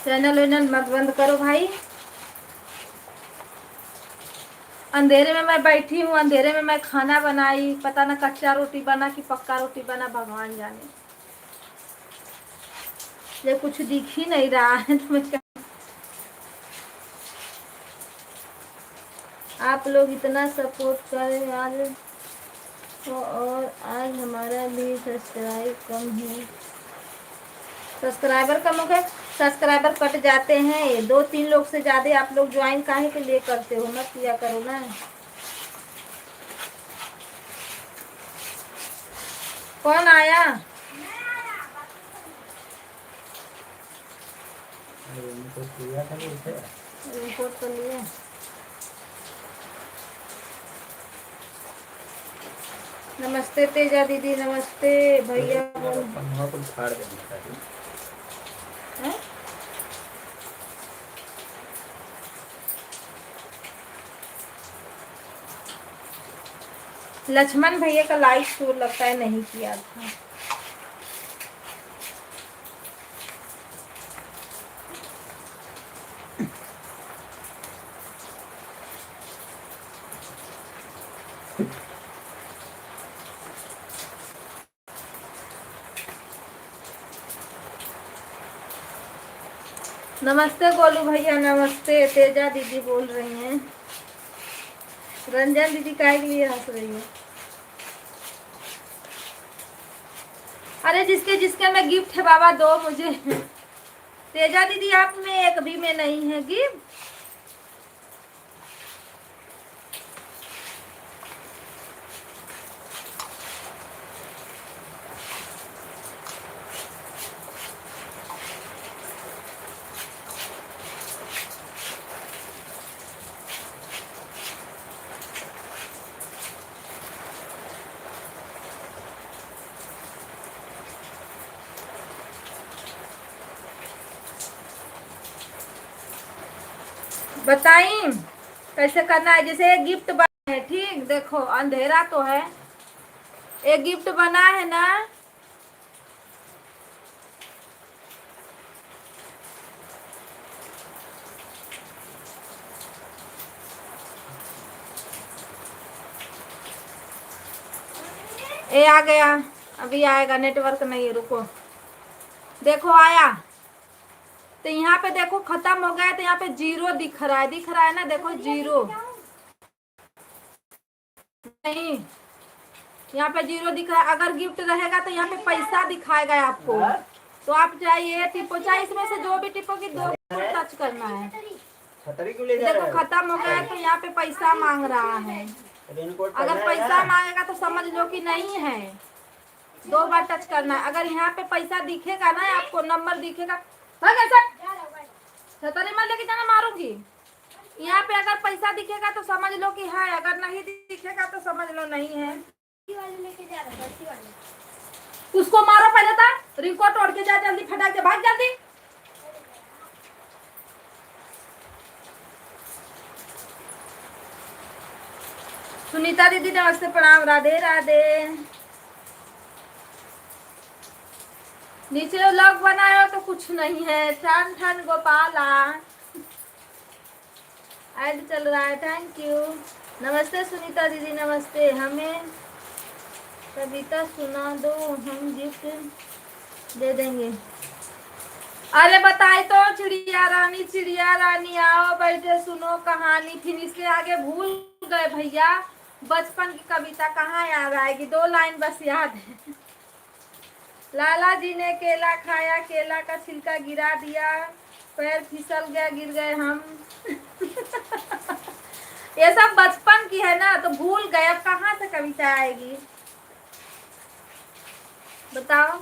चैनल वैनल मत बंद करो भाई। अंधेरे में मैं बैठी हूँ, अंधेरे में मैं खाना बनाई, पता ना कच्चा रोटी बना कि पक्का रोटी बना, भगवान जाने। ये कुछ दिख ही नहीं रहा है तो मैं क्या। आप लोग इतना सपोर्ट करें आज तो, और आज हमारा भी सब्सक्राइब कम है। सब्सक्राइबर कम हो गए, सब्सक्राइबर कट जाते हैं। 2-3 लोग से ज्यादा आप लोग ज्वाइन काहे के लिए करते हो, मत किया करो ना। कौन आया? रिपोर्ट तो लिए। नमस्ते तेजा दीदी, नमस्ते भैया। हैं? लक्ष्मण भैया का लाइक शो लगता है नहीं किया था। नमस्ते गोलू भैया, नमस्ते। तेजा दीदी बोल रही हैं। रंजन दीदी काहे के लिए हंस रही है? अरे जिसके जिसके में गिफ्ट है बाबा दो मुझे। तेजा दीदी आप में एक भी में नहीं है गिफ्ट। बताई कैसे करना है। जैसे एक गिफ्ट बना है, ठीक देखो अंधेरा तो है, एक गिफ्ट बना है ना, ये आ गया, अभी आएगा, नेटवर्क नहीं है, रुको। देखो आया, तो यहाँ पे देखो खत्म हो गया, तो यहाँ पे 0 दिख रहा है ना, देखो 0 नहीं, यहाँ पे 0 दिख रहा है। अगर गिफ्ट रहेगा तो यहाँ पे पैसा दिखाएगा आपको, तो आप चाहिए टिपो, चाहे इसमें से जो भी टिपो की 2 टच करना है। देखो खत्म हो गया, तो यहाँ पे पैसा मांग रहा है। अगर पैसा मांगेगा तो समझ लो कि नहीं है, 2 बार टच करना है। अगर यहाँ पे पैसा दिखेगा ना, आपको नंबर दिखेगा, छतरी में लेके जाना, मारूंगी। यहाँ पे अगर पैसा दिखेगा तो समझ लो कि है, अगर नहीं दिखेगा तो समझ लो नहीं है। उसको मारो पहले था, रिंको तोड़ के जा, जल्दी फटाक के भाग जल्दी। सुनीता दीदी नमस्ते, प्रणाम, राधे राधे। नीचे लॉग बनाए हो तो कुछ नहीं है, ठन ठन गोपाला ऐड चल रहा है, थैंक यू। नमस्ते सुनीता दीदी, नमस्ते। हमें कविता सुना दो, हम गिफ्ट दे देंगे। अरे बताए तो, चिड़िया रानी आओ बैठे सुनो कहानी, फिर इसके आगे भूल गए भैया। बचपन की कविता कहाँ याद आएगी, 2 लाइन बस याद है। लाला जी ने केला खाया, केला का छिलका गिरा दिया, पैर फिसल गया, गिर गए हम। ये सब बचपन की है ना, तो भूल गए, अब कहाँ से कविता आएगी बताओ।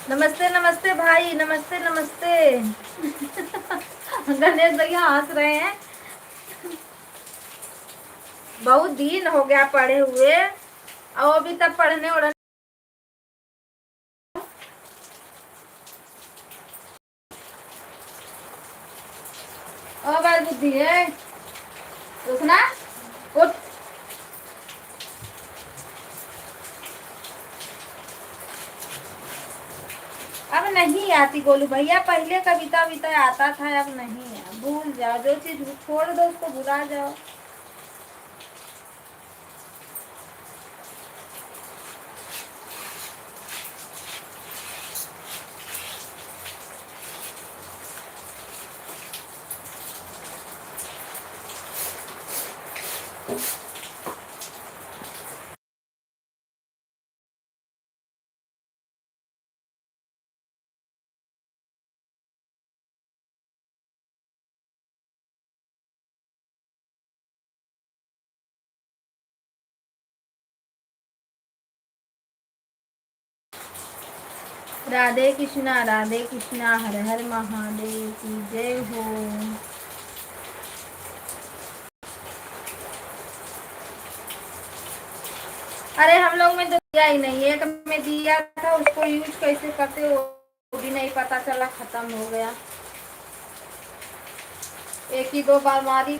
नमस्ते नमस्ते भाई, नमस्ते नमस्ते। गणेश भैया हंस रहे हैं। बहुत दिन हो गया पढ़े हुए, और अभी तक पढ़ने उड़ने। और बात बुद्धि है, रुकना उठ। अब नहीं आती गोलू भैया, पहले कविता विता आता था, अब नहीं है। भूल जाओ, जो चीज छोड़ दो उसको भुला जाओ। राधे कृष्णा हर हर महादेव की जय हो। अरे हम लोग में तो दिया ही नहीं, एक में दिया था, उसको यूज कैसे करते वो भी नहीं पता चला, खत्म हो गया। एक ही दो बार मारी।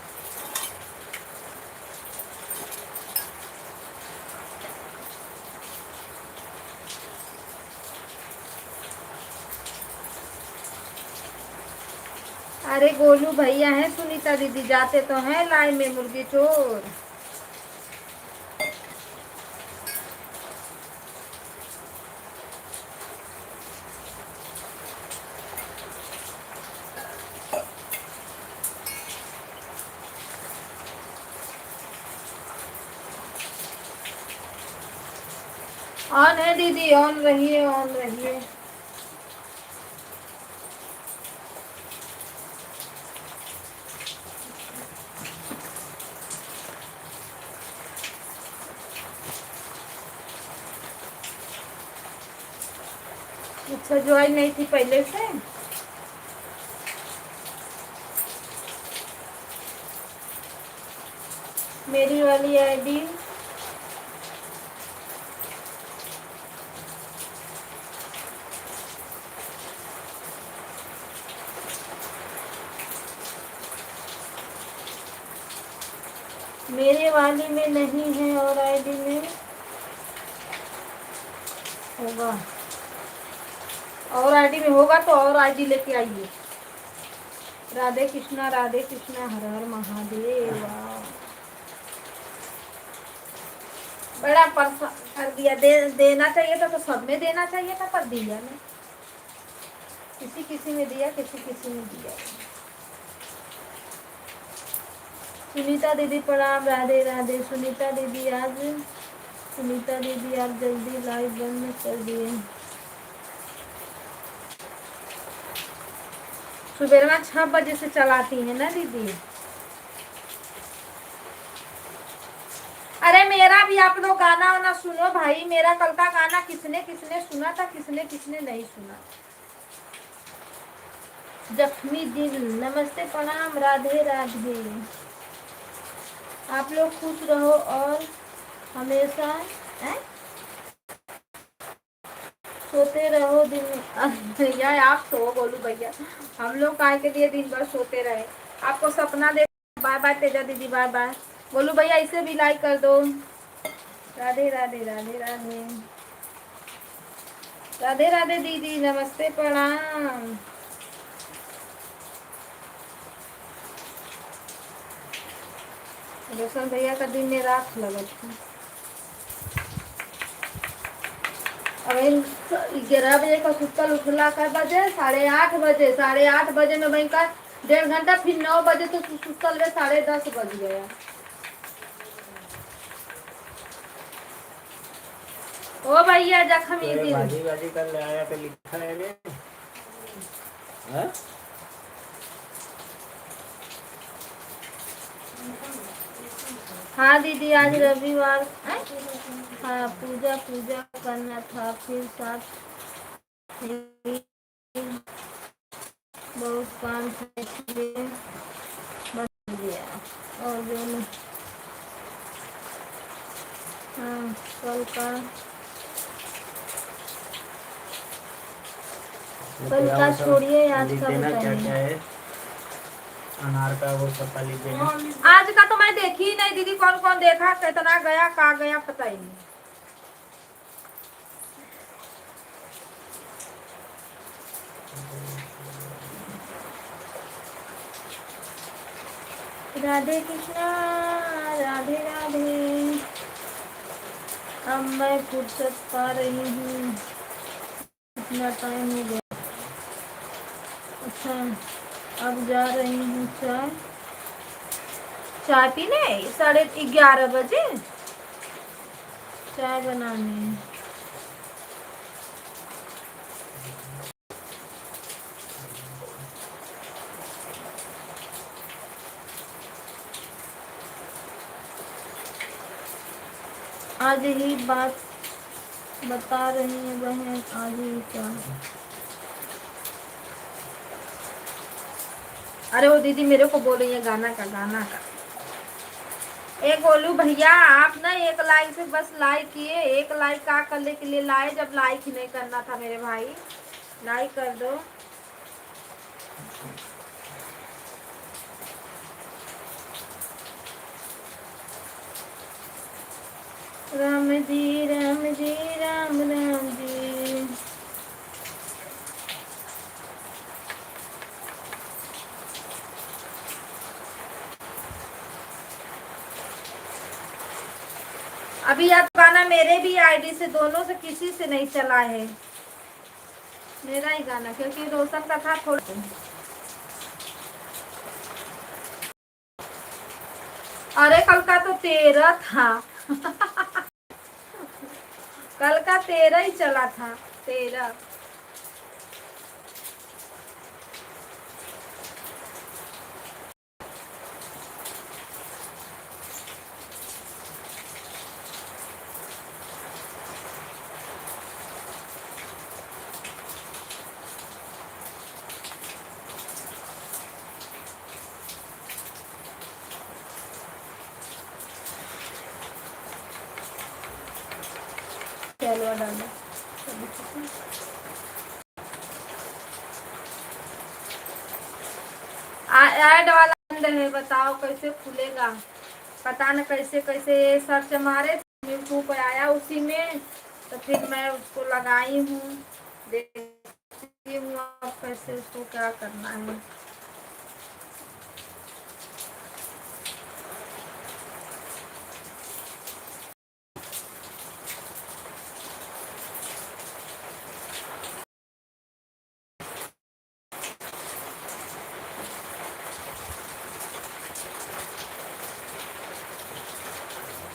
अरे गोलू भैया हैं, सुनीता दीदी जाते तो हैं लाइन में, मुर्गी चोर। ऑन है दीदी, ऑन रहिए, ऑन रहिए। अच्छा, ज्वाइन नहीं थी पहले से। मेरी वाली आईडी मेरे वाली में नहीं है, और आईडी में होगा, और आईडी में होगा तो और आईडी लेके आइए। राधे कृष्णा हर हर महादेव। बड़ा परेशान कर दिया। देना चाहिए था तो सब में देना चाहिए था, पर दिया नहीं। किसी किसी में दिया, किसी किसी में दिया। सुनीता दीदी प्रणाम, राधे राधे। सुनीता दीदी आप जल्दी लाइव बंद कर दिए। सुबह में 6 बजे से चलाती है ना दीदी। अरे मेरा भी आप लोग गाना वाना सुनो भाई। मेरा कल का गाना किसने किसने सुना था, किसने किसने नहीं सुना। जख्मी दिल, नमस्ते प्रणाम, राधे राधे। आप लोग खुश रहो और हमेशा सोते रहो दिन में। यार आप सो बोलू भैया, हम लोग काय के लिए दिन भर सोते रहे। आपको सपना दे। बाय बाय तेजा दीदी, बाय बाय। बोलू भैया इसे भी लाइक कर दो। राधे राधे राधे राधे राधे राधे दीदी, नमस्ते प्रणाम। रोशन भैया का दिन में रात लगत थी। अब 11 बजे का सुतल उठला कर बजे 8:30 बजे, 8:30 बजे में बैंक का 1.5 घंटा, फिर 9 बजे तो सुतल रहे, 10:30 बज गया। ओ भैया जख्मी दिल, भाजी भाजी कर ले आया तो लिखा है ने। हाँ? हाँ दीदी आज रविवार, हाँ पूजा करना था, फिर साथ बहुत काम था इसलिए बस गया। और जो हाँ कल का छोड़िए, आज का बताइए। अनार का वो पता लिख देना। आज का तो मैं देखी ही नहीं दीदी, कौन कौन देखा, कितना गया, कहाँ गया, पता ही नहीं। राधे कृष्णा, राधे राधे। अब मैं फुर्सत पा रही हूँ, इतना टाइम हो गया। अच्छा, अब जा रही हूँ चाय पीने 11:30 बजे चाय बनाने। आज ही बात बता रही है बहन, आज ही क्या। अरे वो दीदी मेरे को बोल रही है गाना का। एक बोलू भैया, आप ना एक लाइक से बस लाइक किए, एक लाइक का करने के लिए लाए, जब लाइक ही नहीं करना था मेरे भाई। लाइक कर दो। राम जी राम जी राम राम जी। अभी यह गाना मेरे भी आईडी से, दोनों से किसी से नहीं चला है, मेरा ही गाना, क्योंकि रोशन का था थोड़ा। अरे कल का तो 13 था। कल का 13 ही चला था, 13। चलो डालो। ऐड वाला बंद है, बताओ कैसे खुलेगा। पता न कैसे कैसे सर्च मारे, यूट्यूब पे आया उसी में, तो फिर मैं उसको लगाई हूँ, देखती हूँ अब कैसे उसको क्या करना है।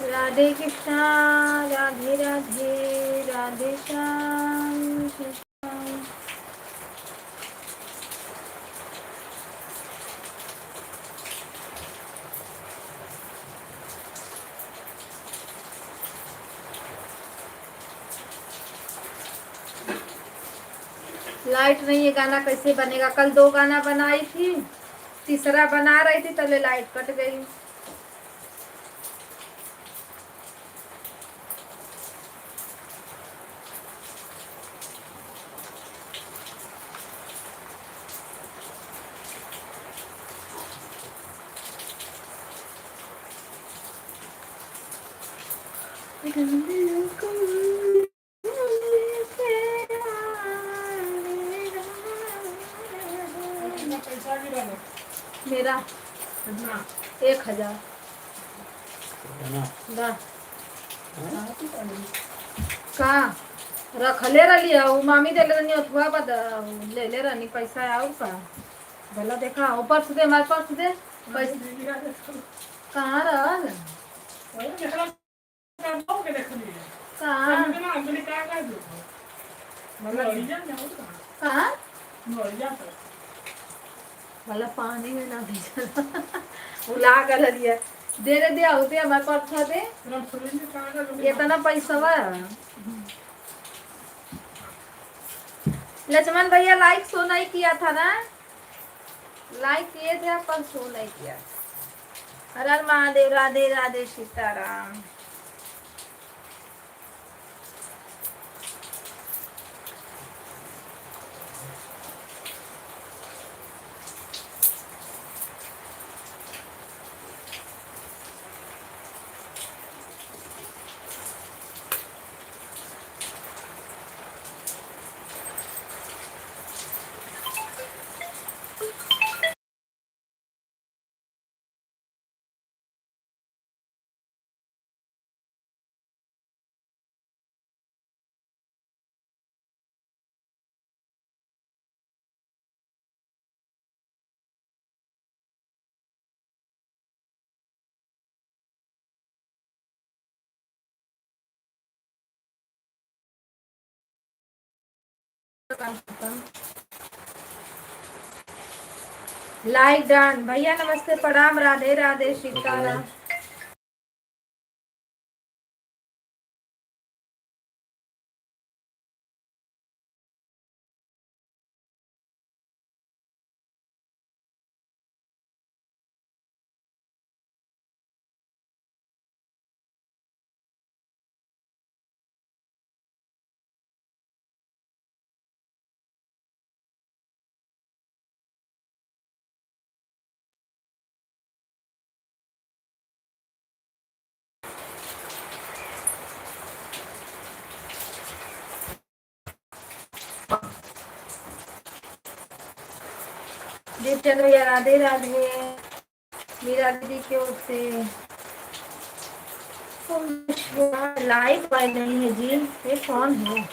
राधे कृष्णा, राधे राधे, राधे श्याम कृष्ण। लाइट नहीं है, गाना कैसे बनेगा। कल 2 गाना बनाई थी, तीसरा बना रही थी, तले लाइट कट गई। मेरा 1000 का रखले रही, मामी देले रहनी, अथवा बद ले ले रहनी पैसा। और का भला देखा हो, पर्स दे, हमारे पर्स दे, पैसा कहाँ रहल, कहाँ भला पानी में ना भेजा। भुला गल लिया, दे रे दे, आउ दे, हमारे पर्स दे, इतना पैसा बा। लक्ष्मण भैया लाइक शो नहीं किया था ना, लाइक किए थे पर शो नहीं किया। हर हर महादेव, राधे राधे, सीताराम। काम खत्म। Like done. भैया नमस्ते, प्रणाम, राधे राधे, सीताराम। दीपचंद्र भैया राधे राधे। मीरा दीदी की ओर से लाइव वाई नहीं है जी, ये कौन है?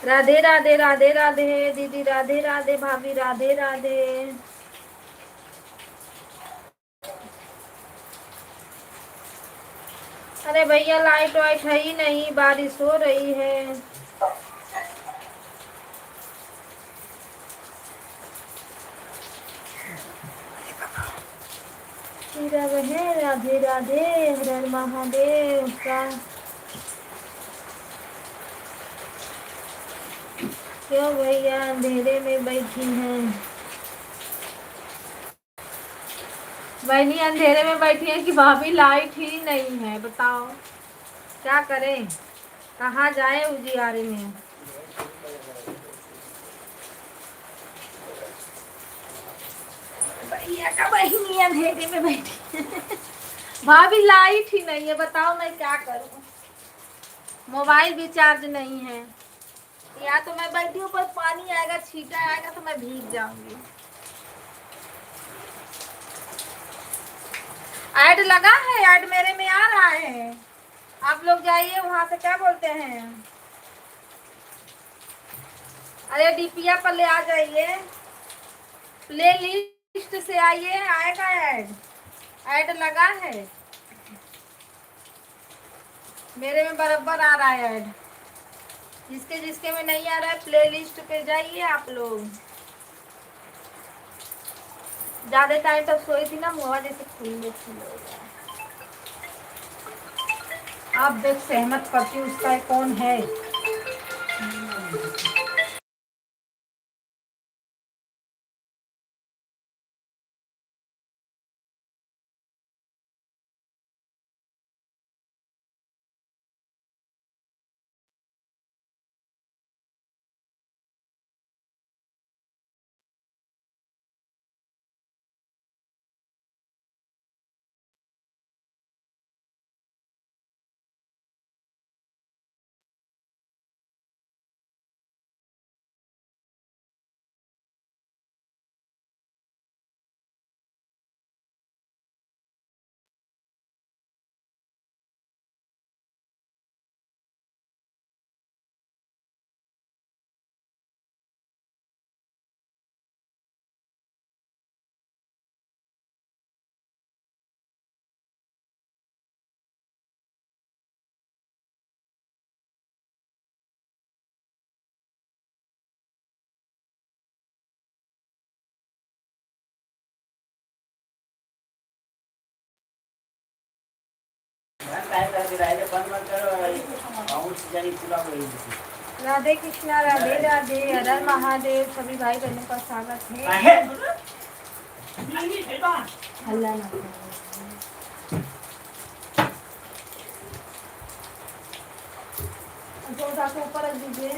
राधे राधे, राधे राधे दीदी, राधे राधे भाभी, राधे राधे। अरे भैया लाइट वाइट है ही नहीं, बारिश हो रही है। मेरा बहन राधे राधे, हर हर महादेव का। क्यों भैया अंधेरे में बैठी हैं? बहनी अंधेरे में बैठी है कि भाभी लाइट ही नहीं है, बताओ क्या करें, कहाँ जाए उजियारे में। भैया का बहनी अंधेरे में बैठी है। भाभी लाइट ही नहीं है, बताओ मैं क्या करूं। मोबाइल भी चार्ज नहीं है। या तो मैं बैठी हूँ पर पानी आएगा, छींटा आएगा तो मैं भीग जाऊंगी। ऐड लगा है, ऐड मेरे में आ रहा है। आप लोग जाइए वहां से, क्या बोलते हैं, अरे डीपिया पर ले आ जाइए, प्ले लिस्ट से आइए, आएगा ऐड। ऐड लगा है मेरे में, बराबर आ रहा है ऐड। जिसके जिसके में नहीं आ रहा है प्ले लिस्ट पे जाइए आप लोग। ज्यादा टाइम तक सोई थी ना, मुँह जैसे खुले खुले हो गया। आप देख सहमत करती हूँ, उसका कौन है। आगे राहिले बंद मत करो पाउच जानी पूरा वही राधे कृष्णा, राधे राधे, हर हर महादेव। सभी भाई बहनों का स्वागत है। काहे हल्ला ना करो। जो उठा के ऊपर रख दीजिए,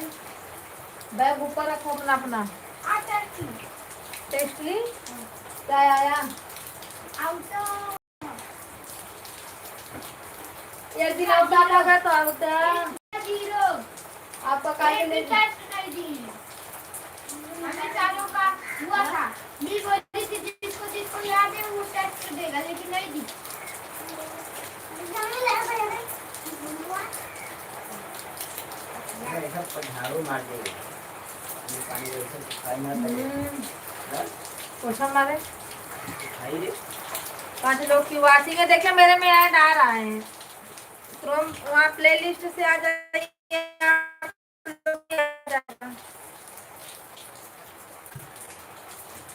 बैग ऊपर रखो अपना अपना। टेस्टली क्या आया? एक दिन आउट लगा तो आउट आपका काहे ले हमें चारों का हुआ था। मिल बोली थी जिसको याद है वो टेस्ट देगा, लेकिन नहीं दी। ऐसा पधारो मार देगा ये पानी वैसे खाई ना करे पोषण मारे खाई रे 5 लोग की वाचिंग है। देखिए मेरे में ऐड आ रहा है, क्रोम वहाँ प्ले लिस्ट से आ जाइए।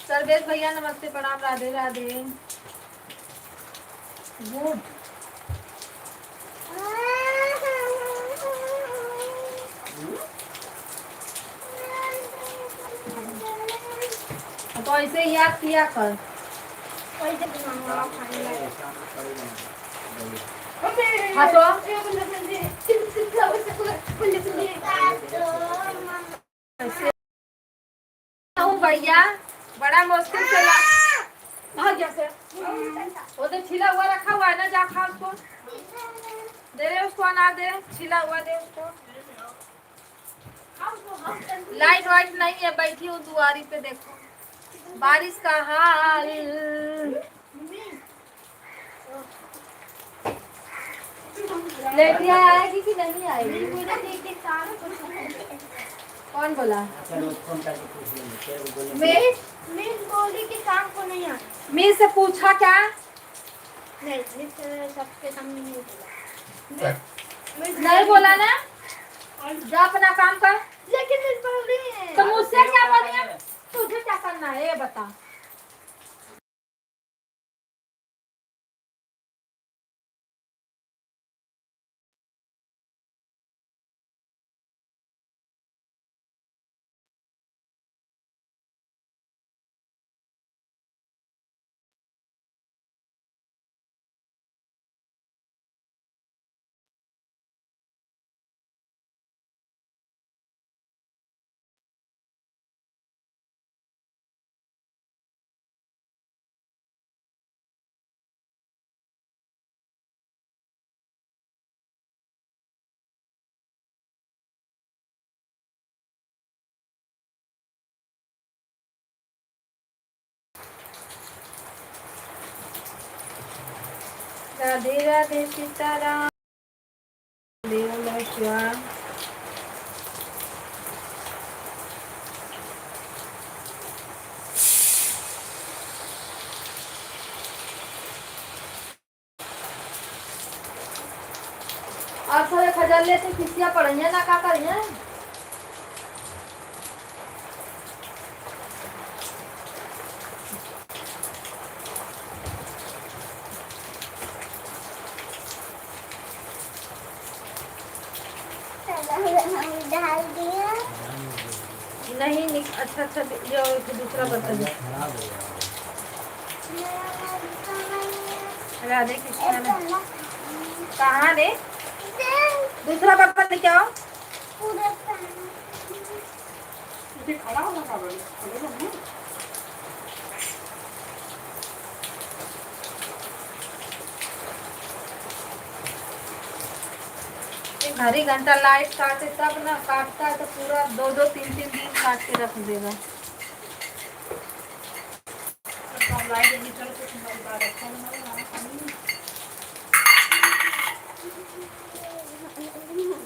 सर्वेश भैया नमस्ते, प्रणाम, राधे राधे। गुड। तो ऐसे याद किया कर। हटो भैया, बड़ा मुश्किल से भाग गया से। वो तो छिला हुआ रखा हुआ है ना, जा खा उसको। दे रहे उसको अनार, दे छिला हुआ दे उसको। लाइट वाइट नहीं है, बैठी हूँ दुआरी पे, देखो बारिश का हाल। लेटिया आएगी कि नहीं आएगी? कौन बोला? चलो फोन करके पूछ लेंगे क्या वो बोले मिस बोली कि शाम को नहीं आ। मीर से पूछा क्या? नहीं, मिस सबके सामने नहीं बोला। नहीं बोला ना, जा अपना काम कर। लेकिन मिस बोल रही है। तो मुझसे क्या बोल रही है? तुझे क्या करना है ये बता। राधे राधे सीताराम, देव शिवा। और थोड़े खजल्ले से खिसिया पड़िया ना, का करिए? डाल दिया। नहीं अच्छा अच्छा, जो दूसरा बर्तन है। राधे कृष्ण। कहाँ रे? दूसरा बर्तन लेके आओ। घड़ी घंटा लाइट काटे तब ना, काटता है तो पूरा 2-2 3-3 दिन काट के रख देगा।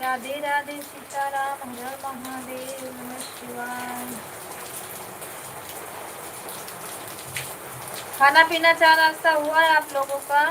राधे राधे सीताराम, हर महादेव, नमः शिवाय। खाना पीना चाय नाश्ता हुआ है आप लोगों का?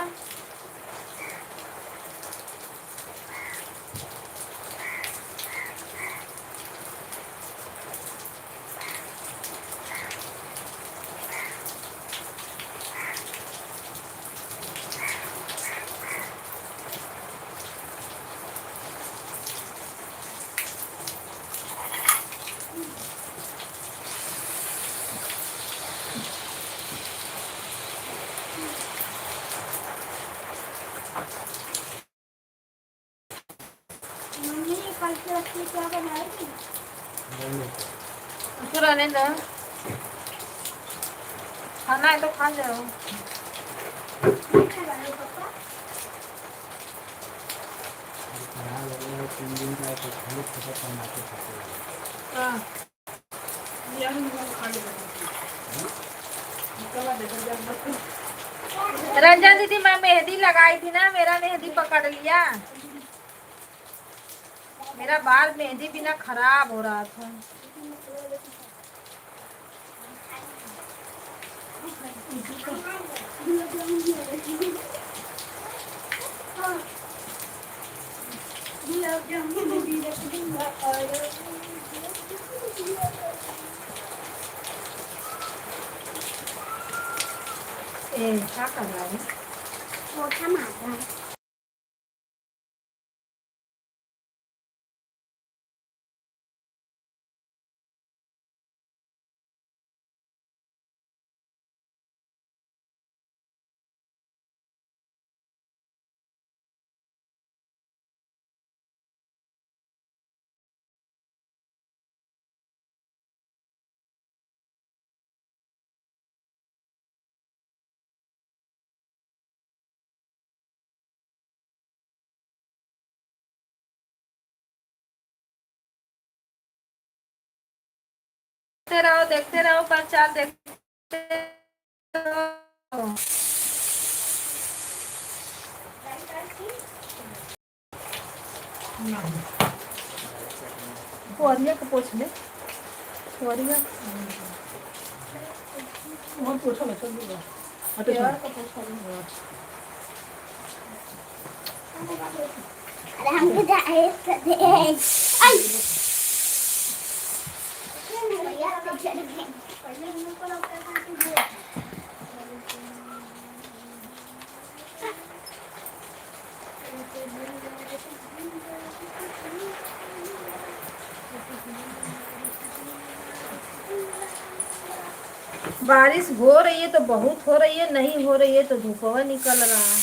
मम्मी कल से अच्छी क्या बनाएगी? उसको रहने दो, खाना है तो खा जाओ। नहीं खा रहा है पापा। खराब हो गया 3 दिन का तो खाली खबर करना के खाते हैं। हाँ, रंजन दीदी मैं मेहंदी लगाई थी ना, मेरा मेहंदी पकड़ लिया। मेरा बाल मेहंदी बिना खराब हो रहा था। गुलाब जामुन भी रख दूंगा और क्या कर रहा है? मोटा मार रहा है। देखते रहो प्रचार देखते रहो। वरिया को पूछ ले, वरिया वहाँ पूछो ना, चल दूँगा। प्यार को पूछो ना। अरे हमको जाए दे। आई भैया तो चल गए। पहले हमको लगता था कि वो बारिश हो रही है तो बहुत हो रही है, नहीं हो रही है तो धूपवा निकल रहा है।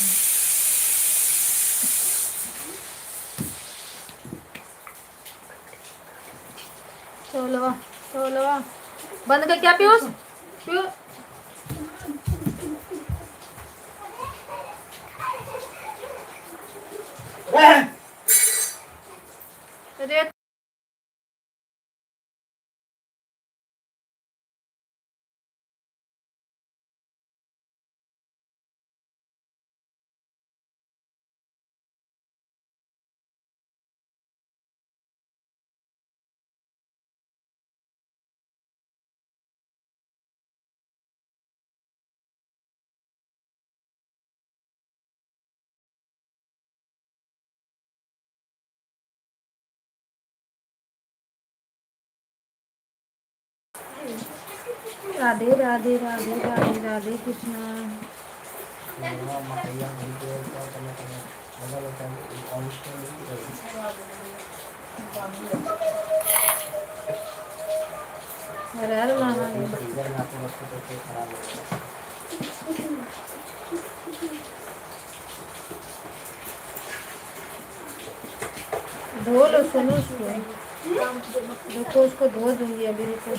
चलो चलो बंद कर, क्या पीयूष पीयूष रेत राधे राधे राधे राधे राधे कृष्णा। मकैया भूल के क्या करना चाहिए अलग अलग ऑनिस्ट हर हर महादेव। इधर में आपको वस्तु तो खराब हो गया। धो लो, सुनो उसको, रुको उसको धो दूंगी अभी, रुको।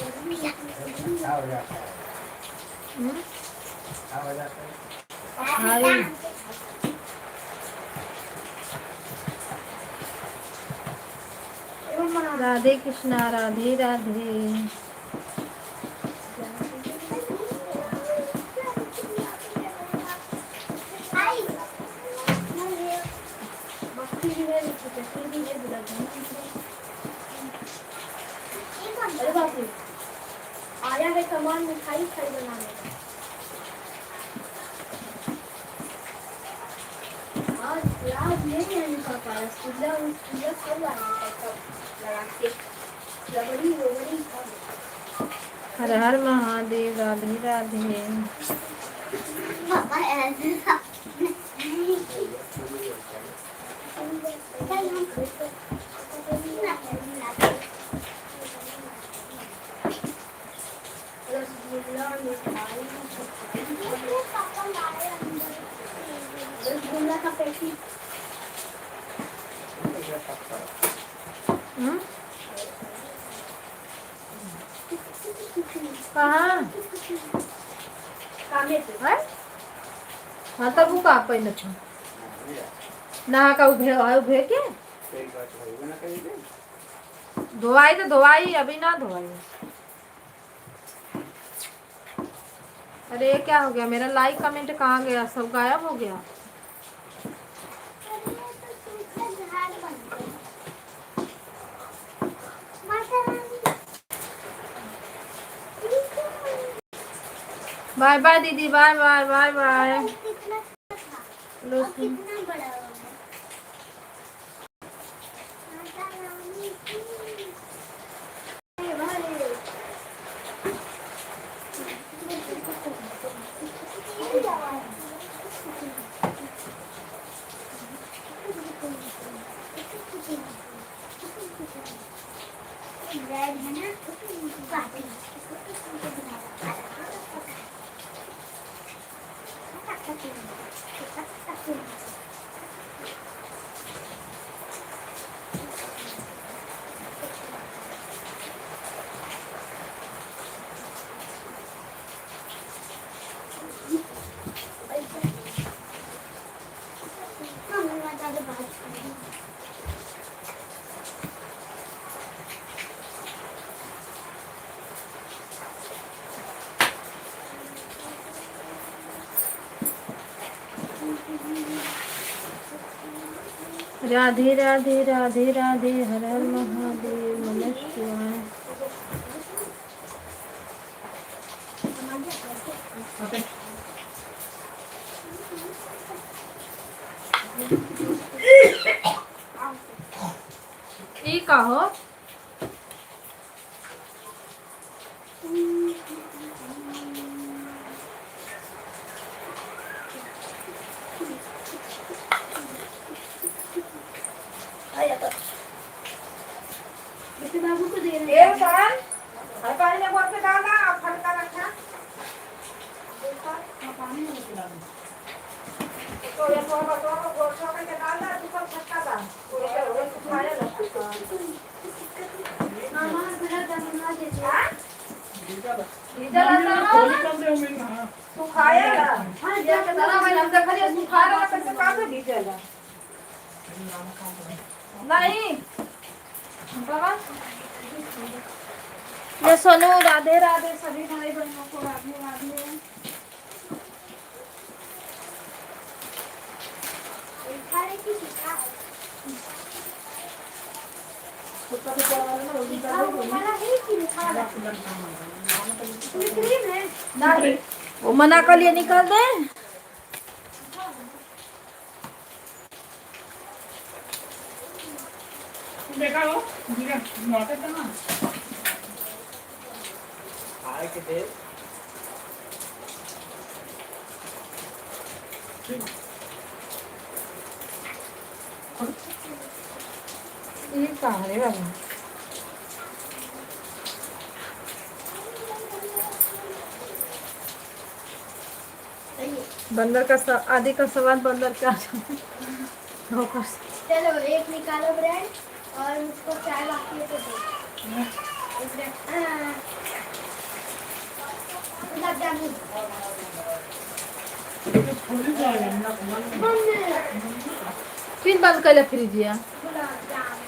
अच्छा हो जाता है, अच्छा हो जाता है। हाय राधे कृष्णा राधे राधे। आई बक्की भी है, चटनी भी है, गुलाब जामुन भी है। अरे बाप रे, आया है सामान मिठाई खाई बनाने का। आज लाभ नहीं है इनका पास, पूजा पूजा सब आया सब लगा के रबड़ी रोबड़ी सब। हर हर महादेव राधे राधे। पापा ऐसे सब रसगुल्ला मिठाई पापा लाए अंदर रसगुल्ला का पैकेट हम्म? कहाँ कामे पे है? हाँ तब वो कहाँ पे न था नहा का उभे के धोवाई तो धोवाई अभी ना धोवाई। अरे ये क्या हो गया मेरा लाइक कमेंट कहाँ गया सब गायब हो गया। अरे तो सूखा झाड़ बन गया माता रानी बाय बाय दीदी बाय बाय बाय बाय। कितना था लो और कितना बड़ा हो गया माता रानी की भले रेड है ना पार्टी राधे राधे राधे राधे हर हर महादेव नमः शिवाय। ई कहो बाबू को दे रहे हैं पानी में बोल के डालना और फटका रखना तो ये तो गोल के डालना ऊपर फटका डाल मामा मेरा दमना दे दो तू खाएगा हाँ ये के दाना भाई हम देखा तू खा रहा कैसे कासे डीजेगा नहीं बाबा ये सोनू राधे राधे सभी भाई बहनों को राधे राधे। खाने की सिखा वाला है कि लिखा क्रीम है नहीं वो मना कर लिए निकाल दे देखा हो नोटे तो ना आए के दे ये कहाँ है बाबा बंदर का आदि का सवाल बंदर क्या चलो एक निकालो ब्रेड और उसको चाय बाकी है तो दो गुलाब जामुन फिर बंद कर ले फ्रिज या गुलाब जामुन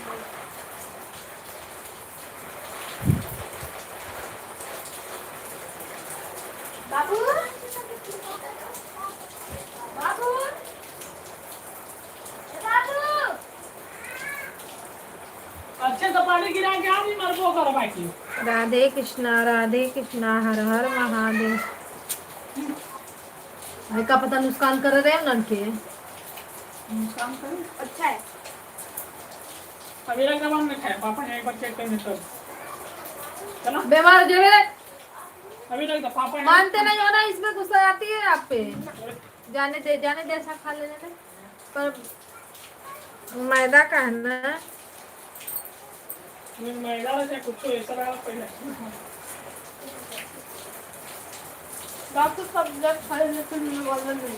बाबू बाबू बाबू अच्छे से पानी गिरा के आनी मरबो कर बाकी राधे कृष्णा हर हर महादेव। भाई का पता नुकसान कर रहे हैं नन के काम कर अच्छा है अभी लग रहा है खाए पापा ने एक बार चेक करने तो चलो बीमार जो है अभी लग पापा ने मानते नहीं हो ना इसमें गुस्सा आती है आप पे जाने दे ऐसा खा लेने दे पर मैदा का है ना मैं डाला से कुछ ऐसा लगा पहले डॉक्टर सब जब खा लेने फिर मैं बोल नहीं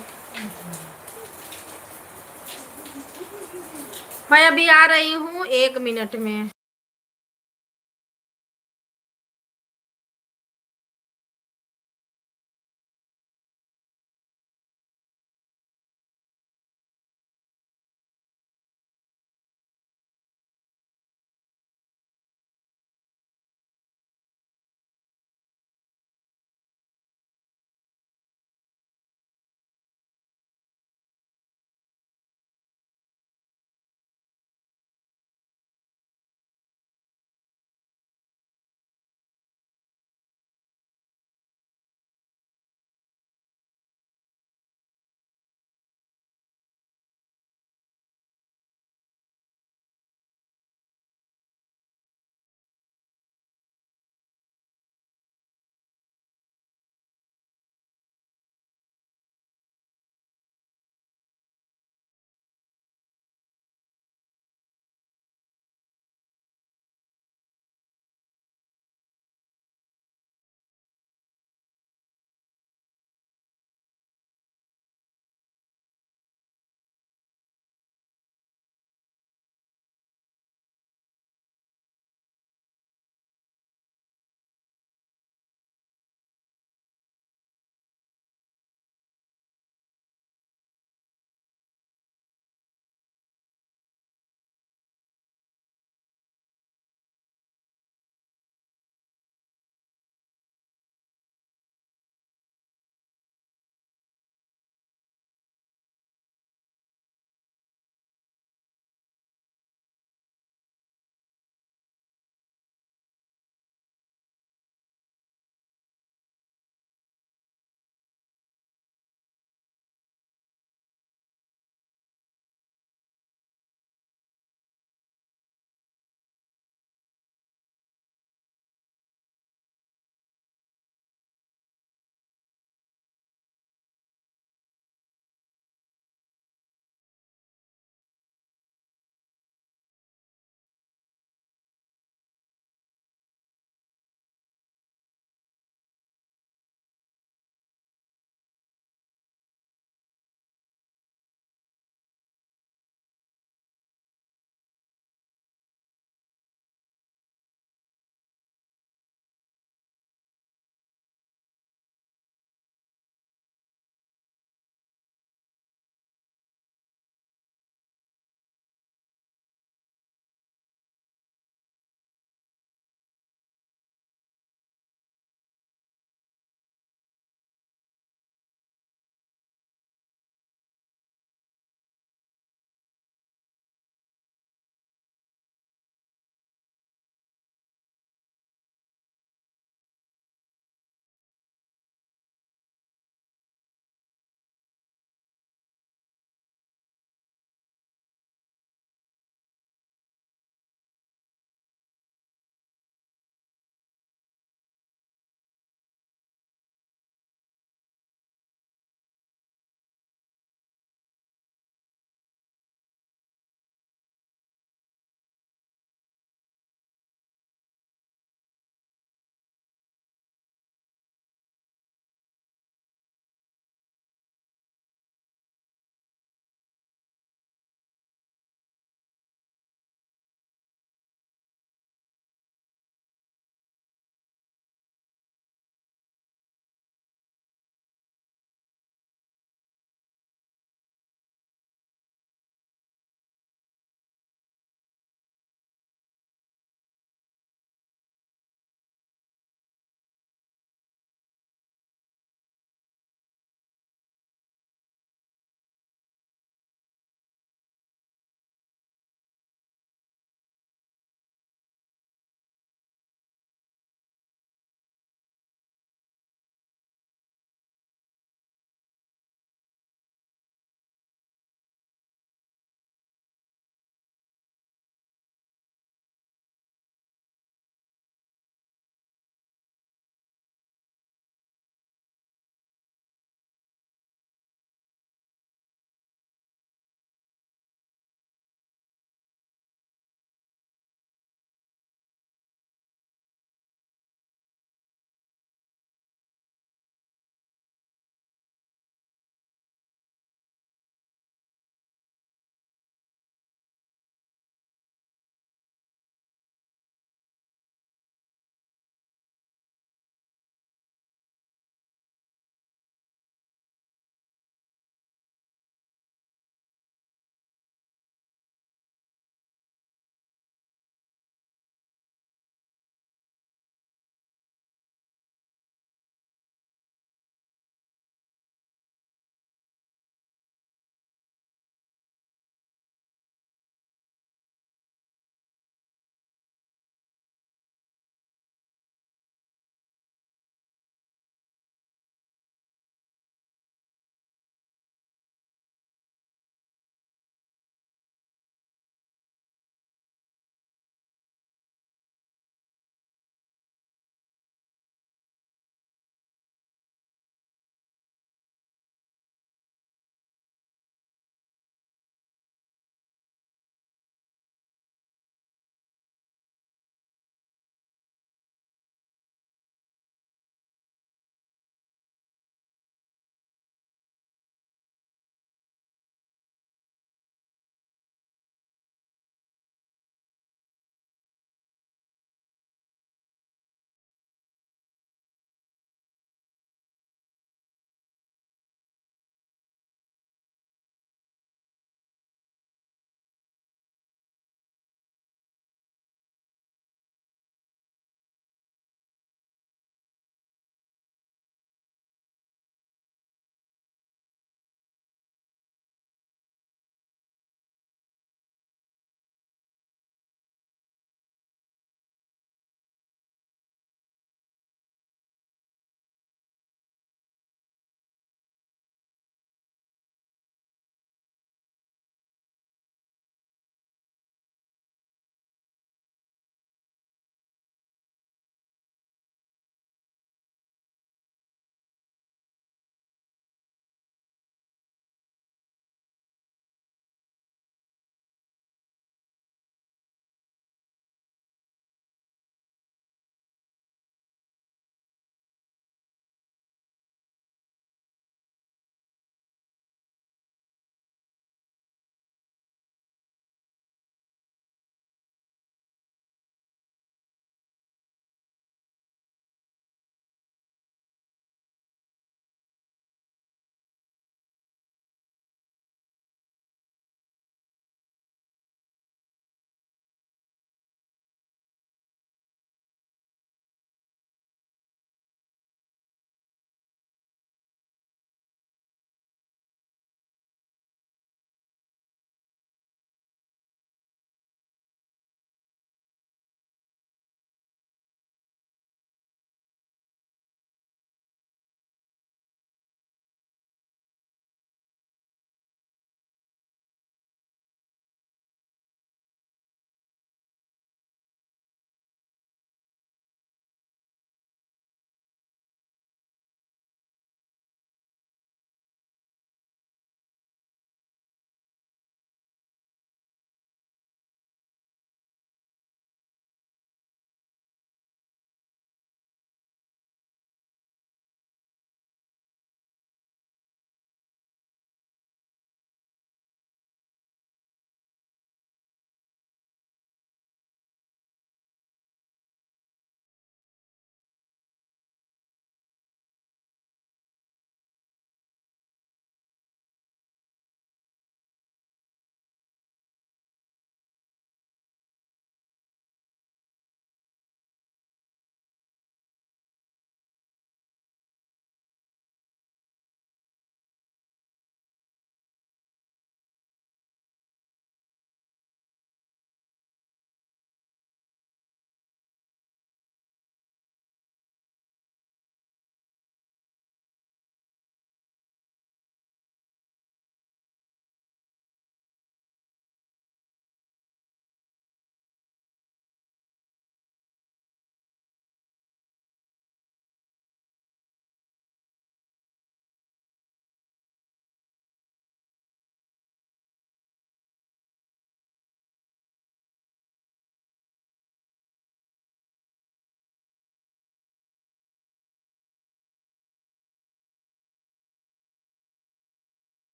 मैं अभी आ रही हूँ 1 मिनट में।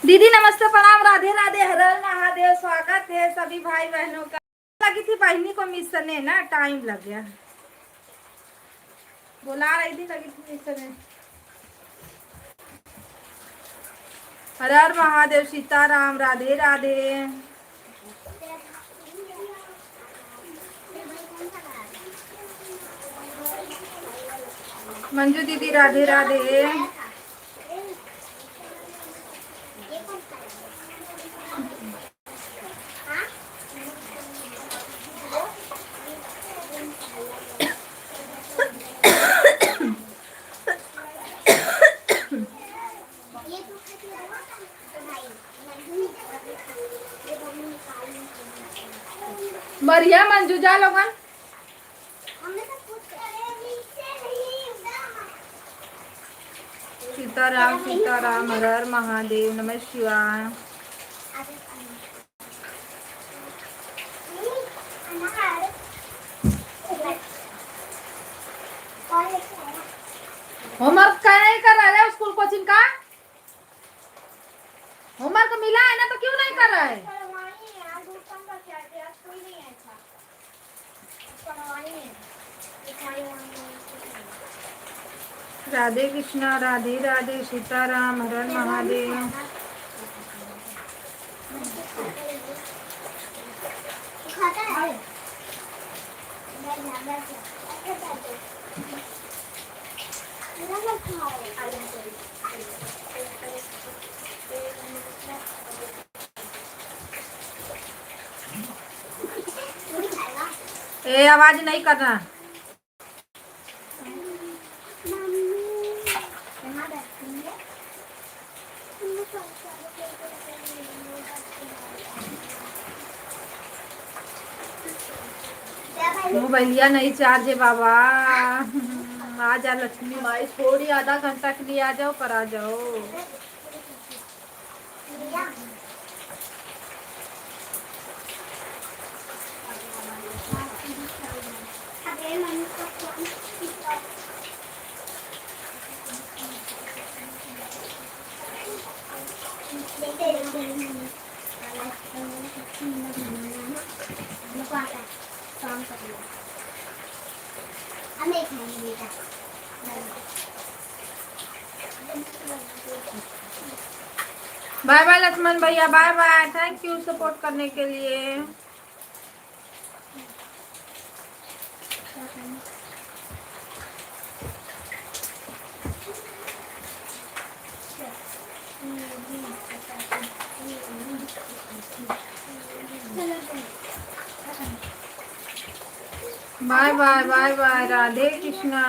दीदी नमस्ते प्रणाम राधे राधे हर हर महादेव। स्वागत है सभी भाई बहनों का। लगी थी बहनी को मिस करने ना, टाइम लग गया। बुला रही थी, लगी थी मिस करने। हर हर महादेव, सीताराम, राधे राधे। मंजू दीदी राधे राधे। बढ़िया मंजू जा लोगन। सीताराम सीताराम, हर हर महादेव, नमः शिवाय। होमवर्क क्या नहीं कर रहा है स्कूल कोचिंग का? होमवर्क मिला है ना, तो क्यों नहीं कर रहा है? राधे कृष्णा, राधे राधे, सीताराम, हर हर महादेव। ए आवाज नहीं करना। मोबाइलिया नहीं चार्ज है बाबा। आ जा लक्ष्मी माई, थोड़ी आधा घंटा के लिए आ जाओ, पर आ जाओ। बाय बाय लक्ष्मण भैया, bye bye. Thank you support करने के लिए। Bye bye bye bye, Radhe Krishna.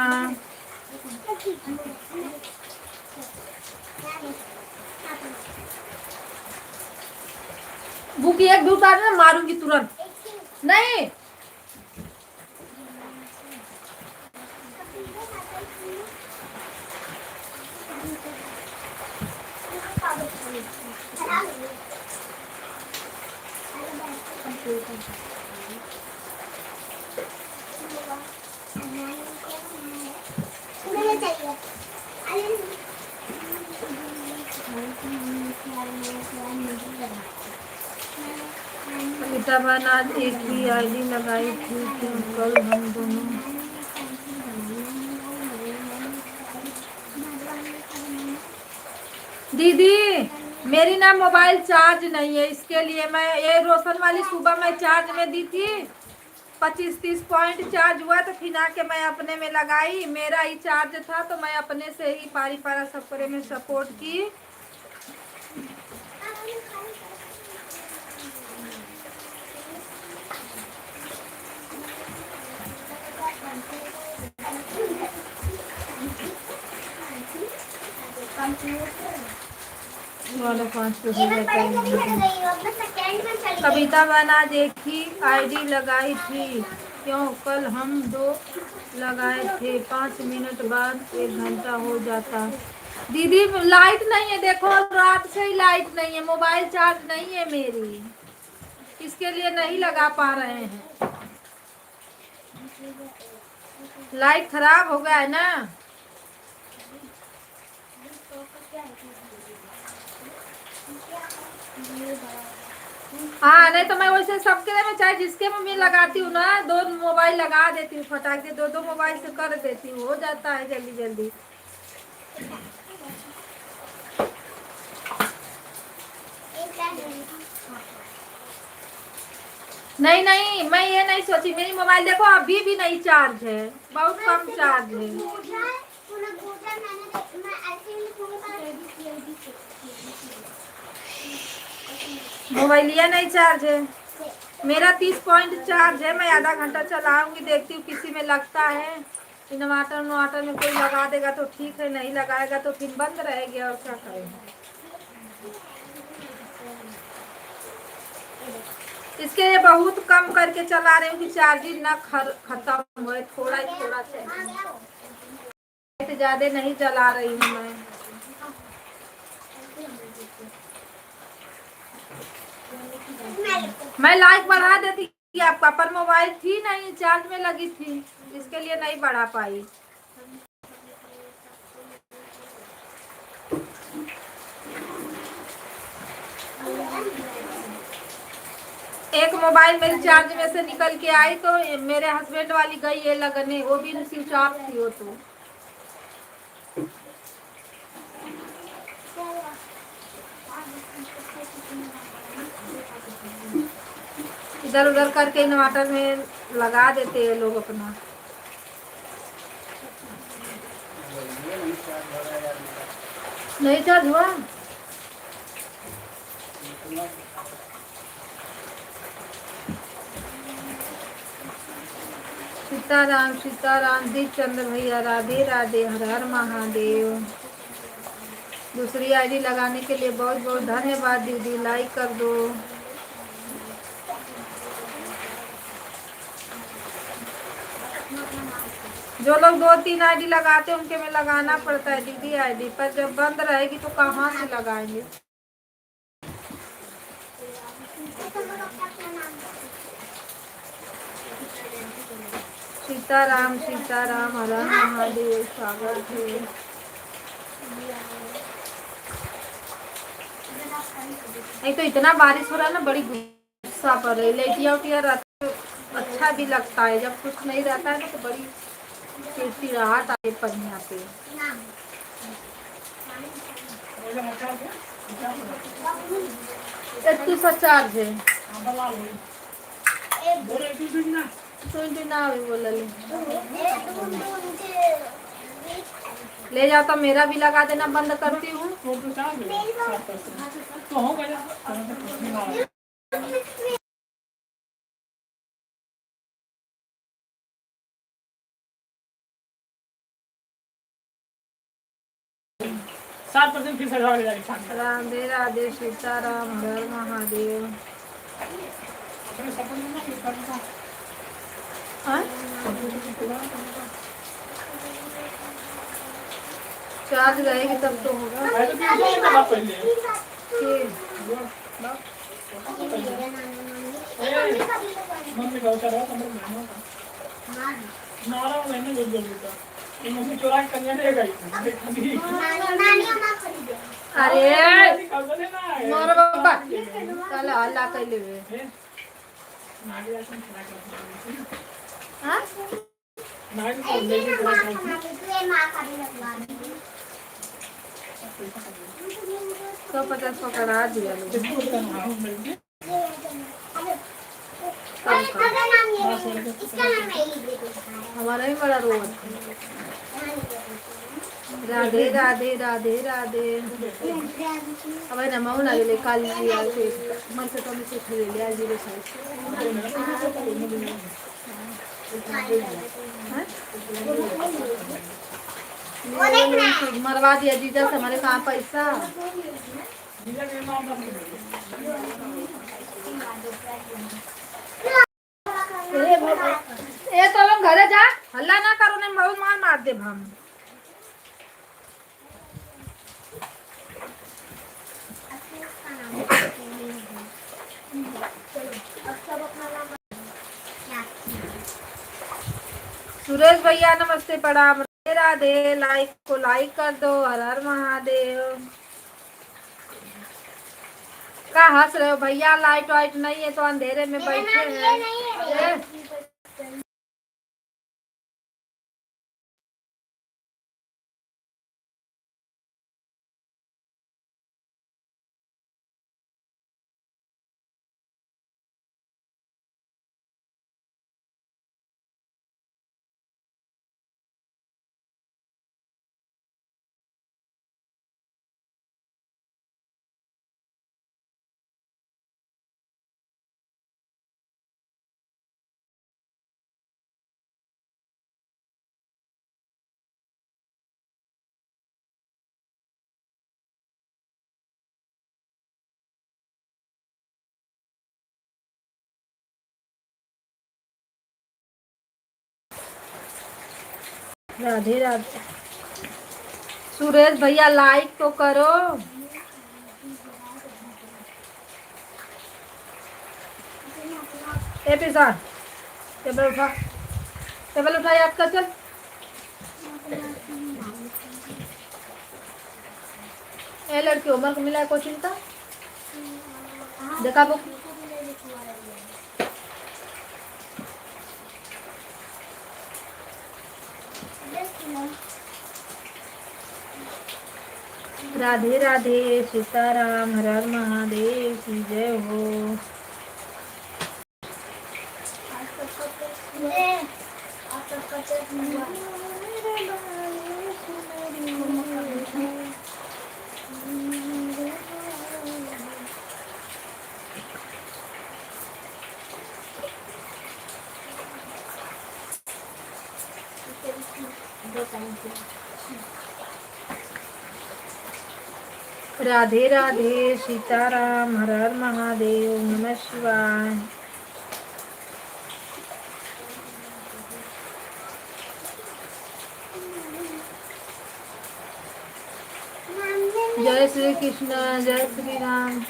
Book एक भी उतारना, मारूंगी तुरंत। नहीं कविता बहन आज एक ही आईडी लगाई थी कि कल हम दोनों। दीदी मेरी ना मोबाइल चार्ज नहीं है, इसके लिए मैं ये रोशन वाली सुबह में चार्ज में दी थी। 25-30 पॉइंट चार्ज हुआ, तो फिर आके मैं अपने में लगाई। मेरा ही चार्ज था, तो मैं अपने से ही पारी पारा सब करे में सपोर्ट की। कविता बना देखी आईडी लगाई थी क्यों, कल हम दो लगाए थे, 5 मिनट बाद 1 घंटा हो जाता। दीदी लाइट नहीं है, देखो रात से ही लाइट नहीं है, मोबाइल चार्ज नहीं है मेरी, इसके लिए नहीं लगा पा रहे हैं। लाइट खराब हो गया है ना। हाँ, नहीं तो मैं वैसे सबके लिए मैं चाहे जिसके में मैं लगाती हूँ ना, दो मोबाइल लगा देती हूँ फटाक से, दो दो मोबाइल से कर देती हूँ, हो जाता है जल्दी जल्दी। नहीं नहीं, मैं ये नहीं सोची, मेरी मोबाइल देखो अभी भी नहीं चार्ज है, बहुत कम चार्ज है। मोबाइल ये नहीं चार्ज है, मेरा 30 पॉइंट चार्ज है। मैं आधा घंटा चलाऊंगी, देखती हूँ किसी में लगता है। इन्वर्टर उन्वर्टर में कोई लगा देगा तो ठीक है, नहीं लगाएगा तो फिर बंद रहेगी, और क्या करेंगे। इसके लिए बहुत कम करके चला रही हूँ कि चार्जिंग ना खत्म हो, थोड़ा ही थोड़ा से, ज्यादा नहीं चला रही हूँ मैं। मैं लाइक बढ़ा देती कि आपका, पर मोबाइल थी नहीं, चार्ज में लगी थी, इसके लिए नहीं बढ़ा पाई। एक मोबाइल मेरी चार्ज में से निकल के आई तो मेरे हस्बैंड वाली गई ये लगने, वो भी स्विच ऑफ थी वो तो। इधर उधर करके इन्वर्टर में लगा देते हैं लोग अपना। नहीं चार्ज हुआ। सीताराम सीताराम, दीप चंद्र भैया राधे राधे, हर हर महादेव। दूसरी आईडी लगाने के लिए बहुत बहुत धन्यवाद दीदी, लाइक कर दो। जो लोग 2-3 आईडी लगाते हैं उनके में लगाना पड़ता है दीदी आईडी, पर जब बंद रहेगी तो कहाँ से लगाएंगे। सीताराम सीताराम, हर हर महादेव, स्वागत है। एक तो इतना बारिश हो रहा है ना, बड़ी गुस्सा पड़ रही। लेटिया उटिया रहता है अच्छा भी लगता है, जब कुछ नहीं रहता है तो बड़ी चिड़चिड़ाहट आती है पनिया पे। इतनी सा चार्ज है ना भी बोला ले जाओ तो मेरा भी लगा देना, बंद करती हूँ। फिर से राधे राधे, सीताराम, हर हर महादेव। हाँ? चार्ज रहेगी तब तो होगा। मम्मी का उतारा नारा मैंने बोल दिया कि मम्मी चोरा के कन्या ले गई। अरे मोर बाबा चल अल्लाह कर लेवे। हां तो 50 पकड़ा दिया हमारा ही बड़ा रोड। राधे राधे राधे राधे। अब ना माऊ ना ले काल लिया से मन से तो मैं से ले लिया जीरो साइज। मरवा दिया जीजा से हमारे कहाँ पैसा। ए तो लोग घरे जा, हल्ला ना करो, नहीं बहुत मार मार दे हम। सुरेश भैया नमस्ते, प्रणाम, राधे राधे। लाइक को लाइक कर दो, हर हर महादेव। का हंस रहे हो भैया? लाइट वाइट नहीं है तो अंधेरे में बैठे हैं। ए, राधे राधे। सुरेश भैया लाइक तो करो। ए पिसा, टेबल उठा याद कर चल। ए लड़की उमर को मिला है कोचिंग का देखा बुक। राधे राधे सीताराम हर हर महादेव की जय हो। राधे राधे सीताराम हर हर महादेव नमः शिवाय। जय श्री कृष्ण जय श्री राम।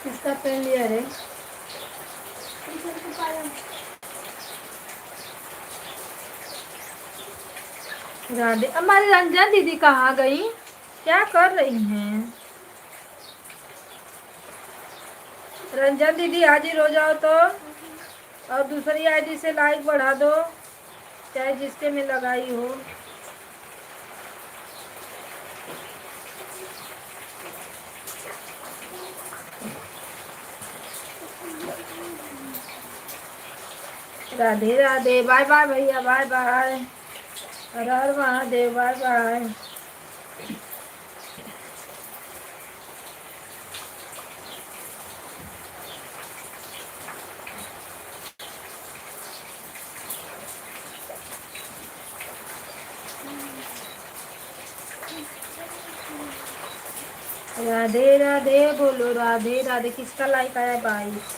किसका पेन लिया रे? राधे। हमारी रंजन दीदी कहाँ गई? क्या कर रही हैं रंजन दीदी? हाजिर हो जाओ तो, और दूसरी आईडी से लाइक बढ़ा दो, चाहे जिसके में लगाई हो। राधे राधे। बाय बाय भैया, bye bye. Har Har Mahadev, bye bye. Radhe Radhe बोलो, राधे राधे। किसका लाइक आया? 22।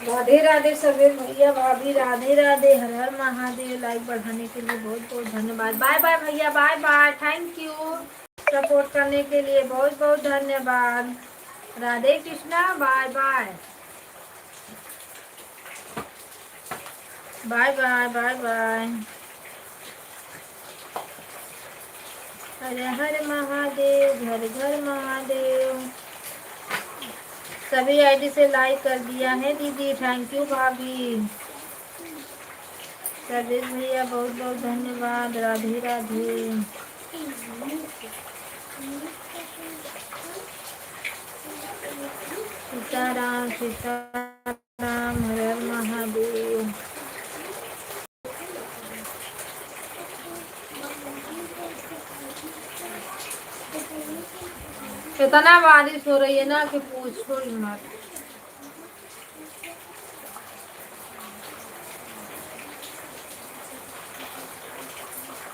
राधे राधे सभी भैया भाभी, राधे राधे। हर हर महादेव। लाइक बढ़ाने के लिए बहुत बहुत धन्यवाद। बाय बाय भैया, bye bye. Thank you support करने के लिए, बहुत बहुत धन्यवाद। Radhe Krishna, bye bye. Bye bye, bye bye. Har Har Mahadev, घर घर महादेव। सभी आईडी से लाइक कर दिया है दीदी, थैंक यू भाभी। सर्वेश भैया बहुत बहुत धन्यवाद। राधे राधे। सीताराम सीताराम, हर हर महादेव। इतना बारिश हो रही है ना कि पूछो ही मत।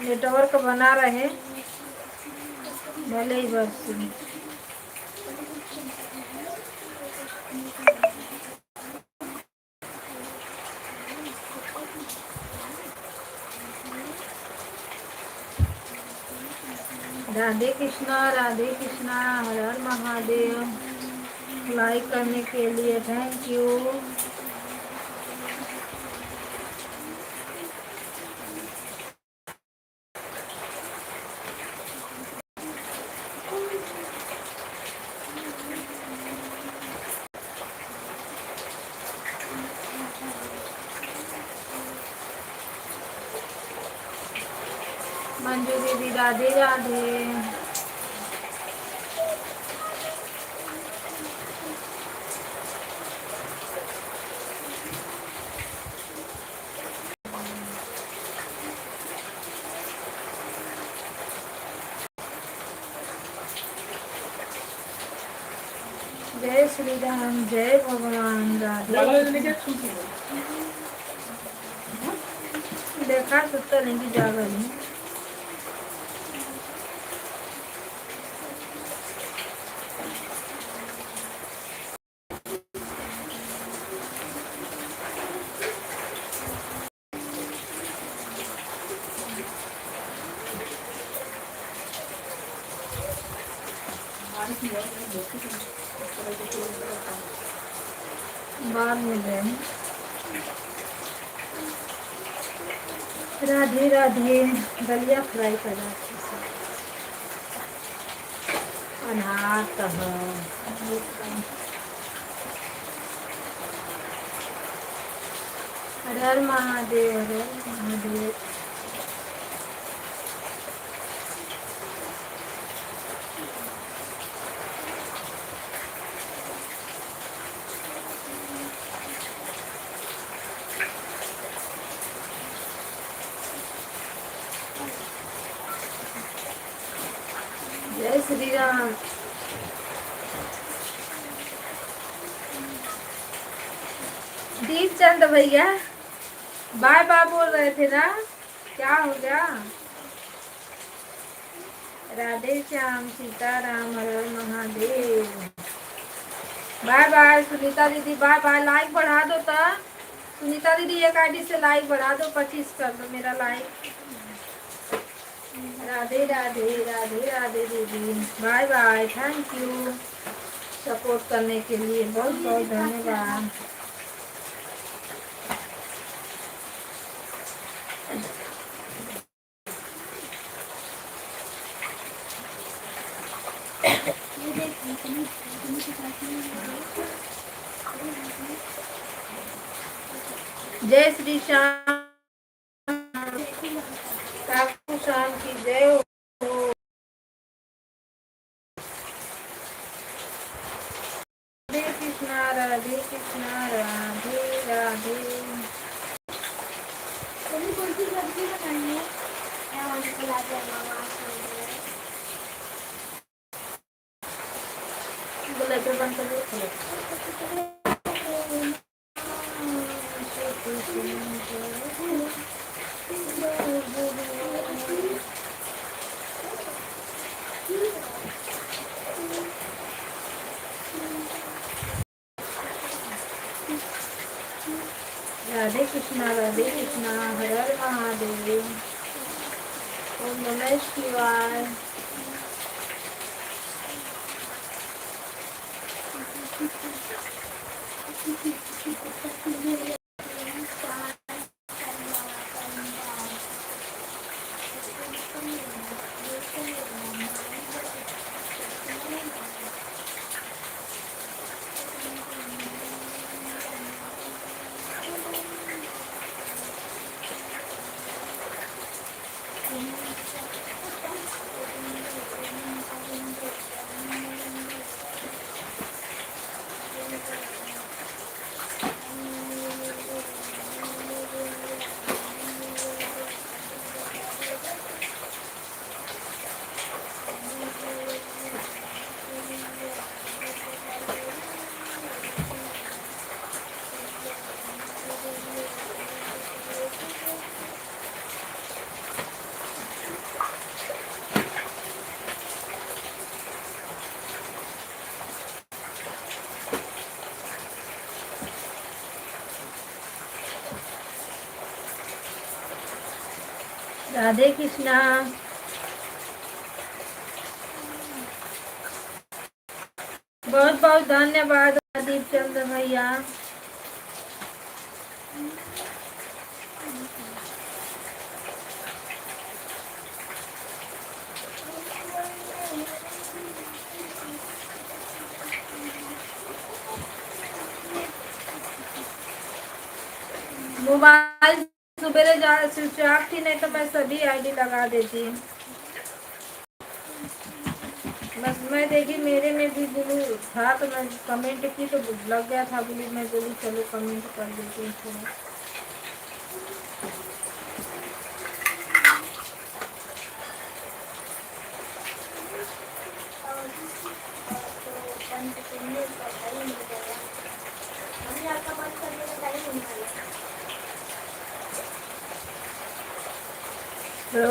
नेटवर्क बना रहे भले ही बरसे। राधे कृष्णा हर हर महादेव। लाइक करने के लिए थैंक यू। मंजू दीदी राधे राधे। जय श्री राम, जय भगवान। राधे ज़्यादा जल्दी क्या छूट गई? देखा सुत्ता नहीं कि जागा नहीं। बाद में जाए। राधे राधे। दलिया फ्राई करा अनाथ हर हर महादेव, हर हर महादेव। जय श्री राम। दीप चंद भैया बाय बाय बोल रहे थे ना, क्या हो गया? राधे श्याम सीताराम, हर हर महादेव। बाय बाय सुनीता दीदी, बाय बाय। लाइक बढ़ा दो तो सुनीता दीदी, एक आईडी से लाइक बढ़ा दो, 25 कर दो मेरा लाइक। राधे राधे राधे राधे दीदी, bye bye. Thank you support करने के लिए, बहुत बहुत धन्यवाद। जय श्री श्याम ठाकुर श्याम की जय हो। राधे कृष्णा राधे राधे। तुम्हें कौन सी सब्जी बनानी है? मैं वहाँ पे ला दिया मामा बोला तो बंद कर दो। राधे कृष्णा हर हर महादेव। ओम नमः शिवाय। राधे कृष्णा। बहुत बहुत धन्यवाद दीप चंद्र भैया। मोबाइल सुबह जा स्विच ऑफ थी, नहीं तो मैं सभी आईडी लगा देती। बस मैं देखी मेरे में भी ब्लू था तो मैं कमेंट की तो लग गया था ब्लू। मैं बोली चलो कमेंट कर देती हूँ थोड़ा। बंद करने का टाइम हो गया। अभी आपका बंद करने का टाइम होने वाला है। तो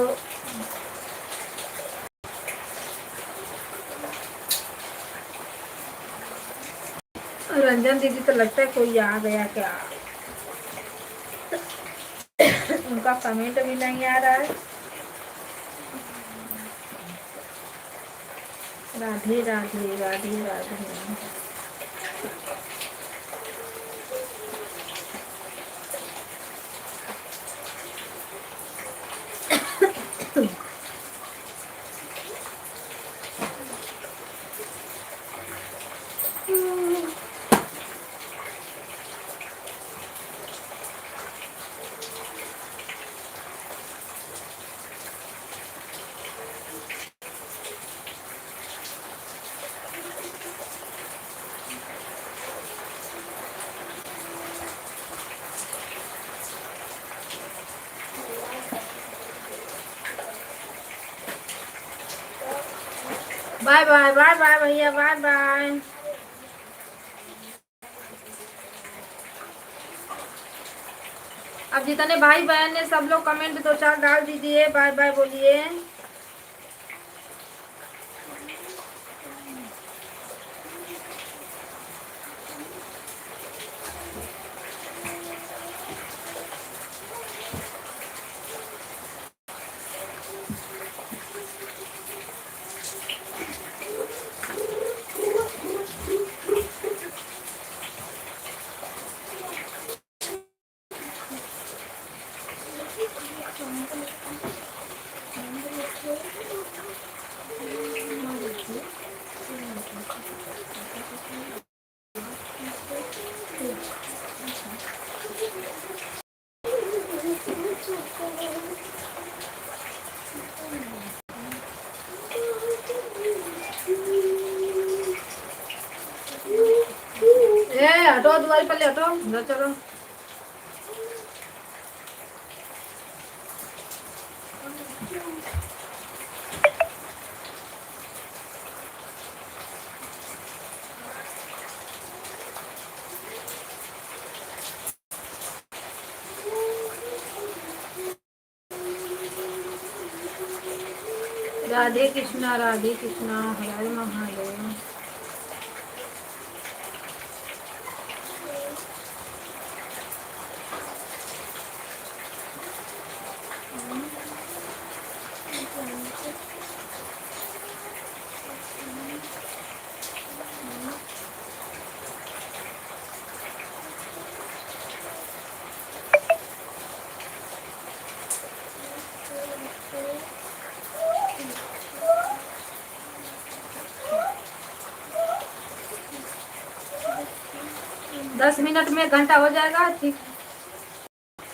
रंजन दीदी तो लगता है कोई आ गया क्या। उनका कमेंट भी नहीं आ रहा है। Radhe Radhe Radhe Radhe. Bye bye bye bye भैया, बाय बाय। अब जितने भाई बहन ने सब लोग कमेंट 2-4 डाल दीजिए, बाय बाय बोलिए। हटो, दुआरी पर ले हटो, घर चलो। राधे कृष्णा हरे हरे महादेव। दस मिनट में घंटा हो जाएगा, ठीक।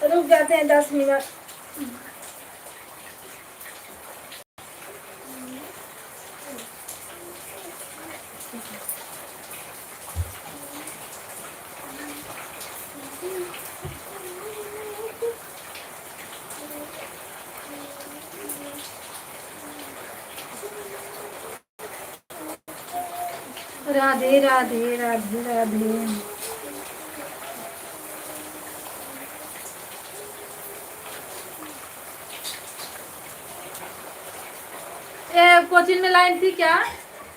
रुक जाते हैं 10 मिनट। राधे राधे राधे राधे। कोचिंग में लाइन थी क्या?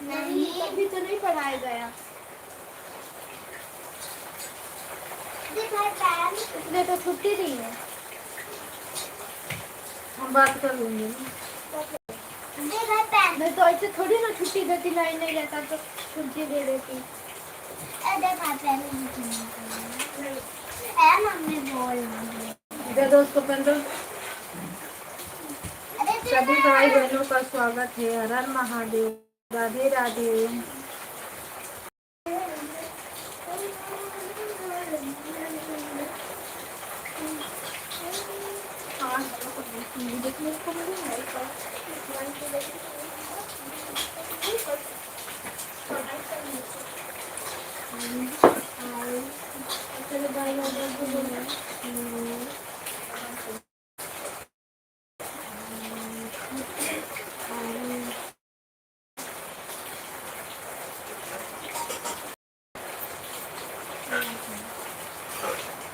नहीं, अभी तो नहीं पढ़ाया गया। इसलिए तो छुट्टी नहीं है। हम बात कर लेंगे। मैं तो ऐसे थोड़ी ना छुट्टी देती, लाइन नहीं रहता तो छुट्टी दे देती। मम्मी बोल दे दो उसको पेन दो। सभी भाई बहनों का स्वागत है। हर हर महादेव। राधे राधे।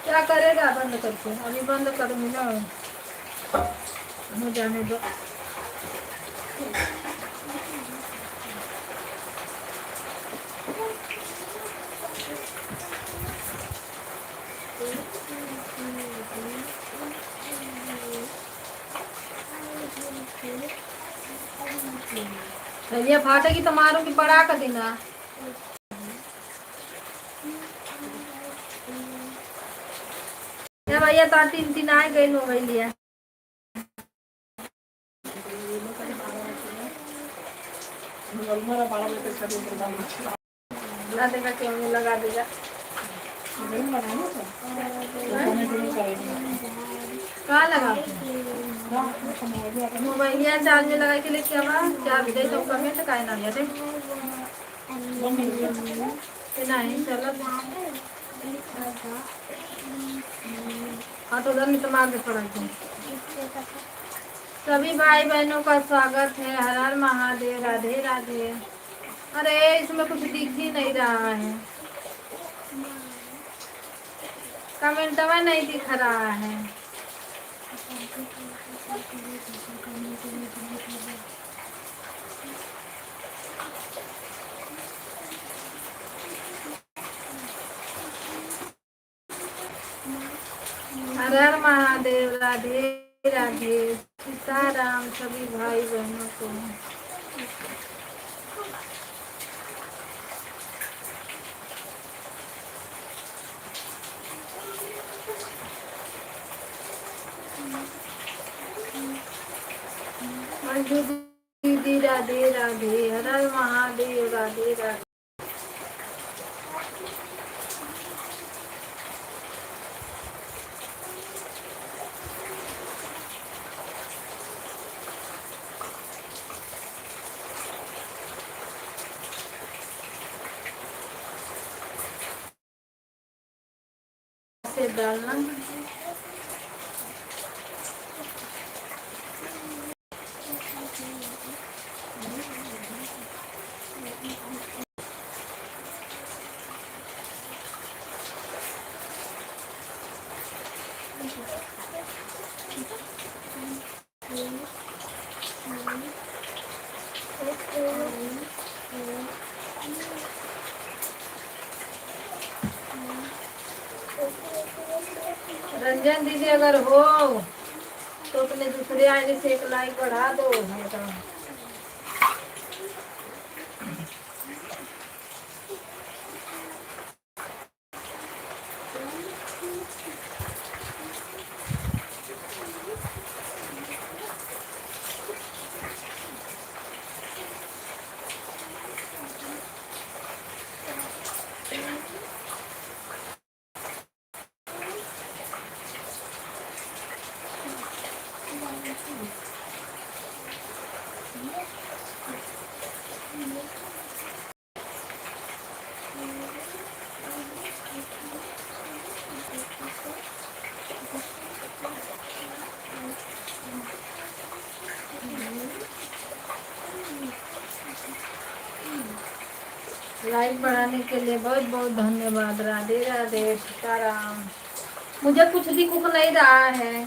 क्या करेगा बंद करके? अभी बंद करूंगी ना, हो जाने दो। ये फाटेगी तो मारूंगी, पड़ा कर देना। भैया तो 3 आ गई मोबाइल लिया। लगा देगा, क्यों नहीं लगा देगा? कहाँ लगा मोबाइल चार्ज में लगा के लेके आवा। चार्ज दे तो कमेंट का ना दे नहीं चलो। हाँ तो उधर में तो मार दे पड़ा। सभी भाई बहनों का स्वागत है। हर हर महादेव। राधे राधे। अरे इसमें कुछ दिख ही नहीं रहा है, कमेंट में नहीं दिख रहा है। हर हर महादेव। राधे राधे। सीताराम सभी भाई बहनों को। मंजू दीदी राधे राधे। हर हर महादेव। राधे राधे। से डालना रंजन दीदी अगर हो तो अपने दूसरे आईडी से एक लाइक बढ़ा दो। लाइक बढ़ाने के लिए बहुत बहुत धन्यवाद। राधे राधे। सीताराम। मुझे कुछ दिख नहीं रहा है।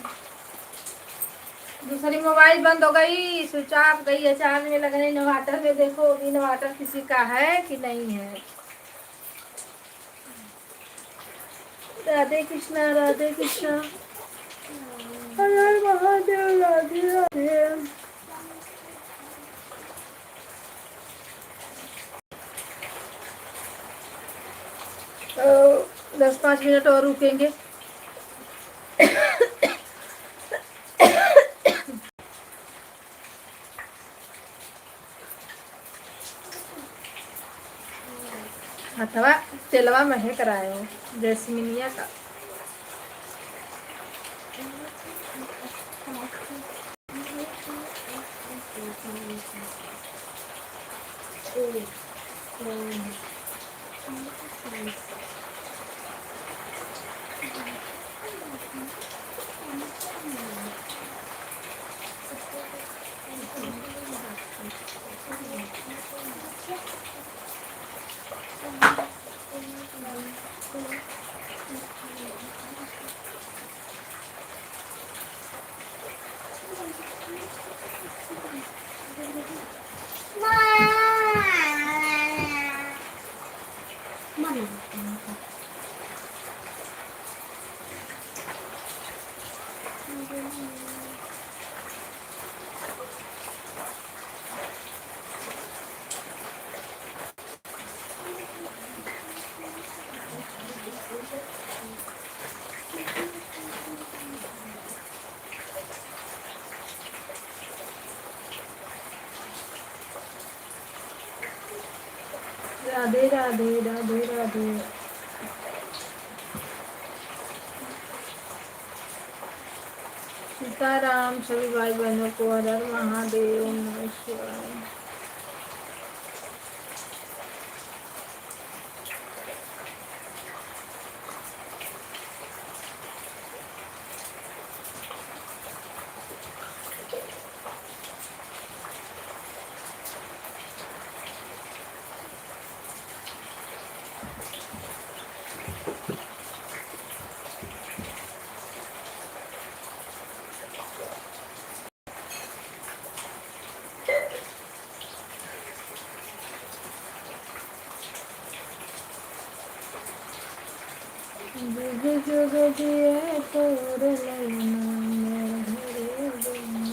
दूसरी मोबाइल बंद हो गई, स्विच ऑफ गई है, चार्ज में लगने। इन्वर्टर में देखो इन्वर्टर किसी का है कि नहीं है। राधे कृष्णा। राधे कृष्णा। हर हर महादेव, राधे राधे। तो 10-5 मिनट और रुकेंगे। अथवा तेलवा में कराए हो जैस्मिनिया का। राधे राधे राधे राधे। सीताराम सभी भाई बहनों को हर हर महादेव, ओम नमः शिवाय। जुग जुग जिए तोर ललना मेरे दुनिया।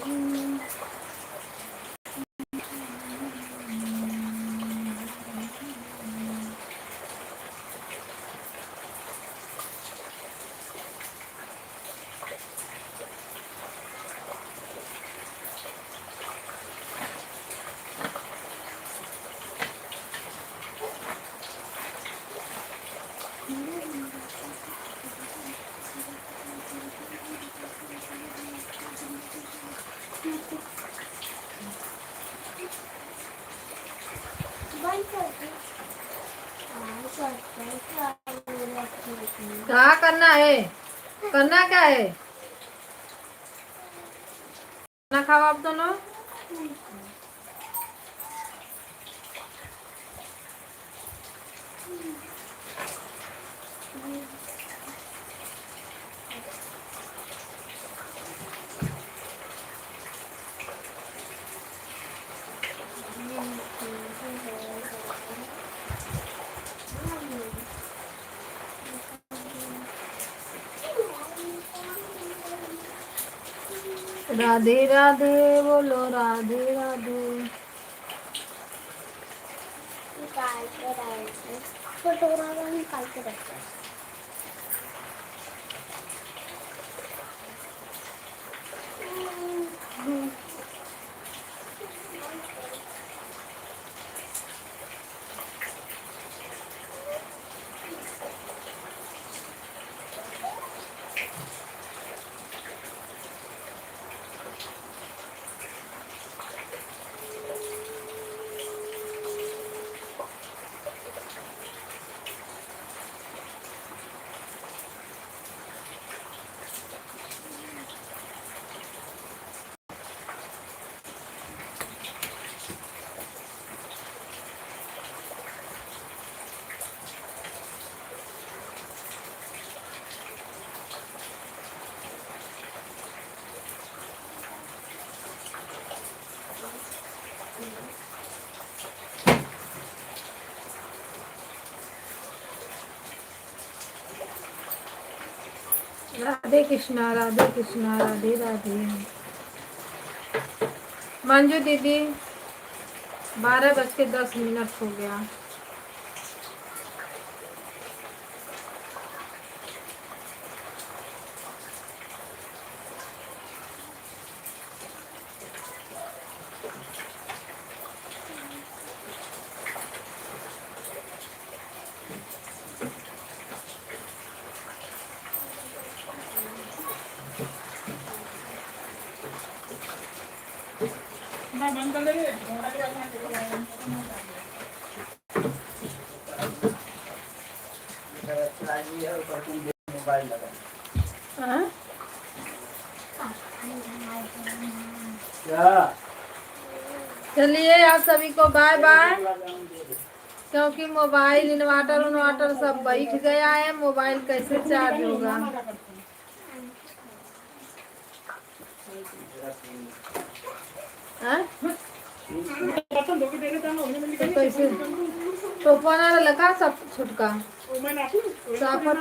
बंद कर दे। हाँ, करते हैं, क्या बोला कि- क्या करना है? करना क्या है? खाना खाओ आप दोनों। राधे राधे बोलो, राधे राधे। निकाल के डालते कटोरा में निकाल के रखते हैं। राधे कृष्णा, राधे कृष्णा, राधे राधे। मंजू दीदी 12:10 हो गया। ना बंद कर दे रे, मोबाइल के बाद में देखो राजी है ऊपर तुम मोबाइल लगा हाँ? क्या चलिए आप सभी को बाय बाय, क्योंकि मोबाइल इन्वर्टर सब बैठ गया है। मोबाइल कैसे चार्ज होगा? हाँ? बर्तन धो के दे देता हूँ, उन्हें तो कैसे तो लगा सब छुटका मैं ना साफत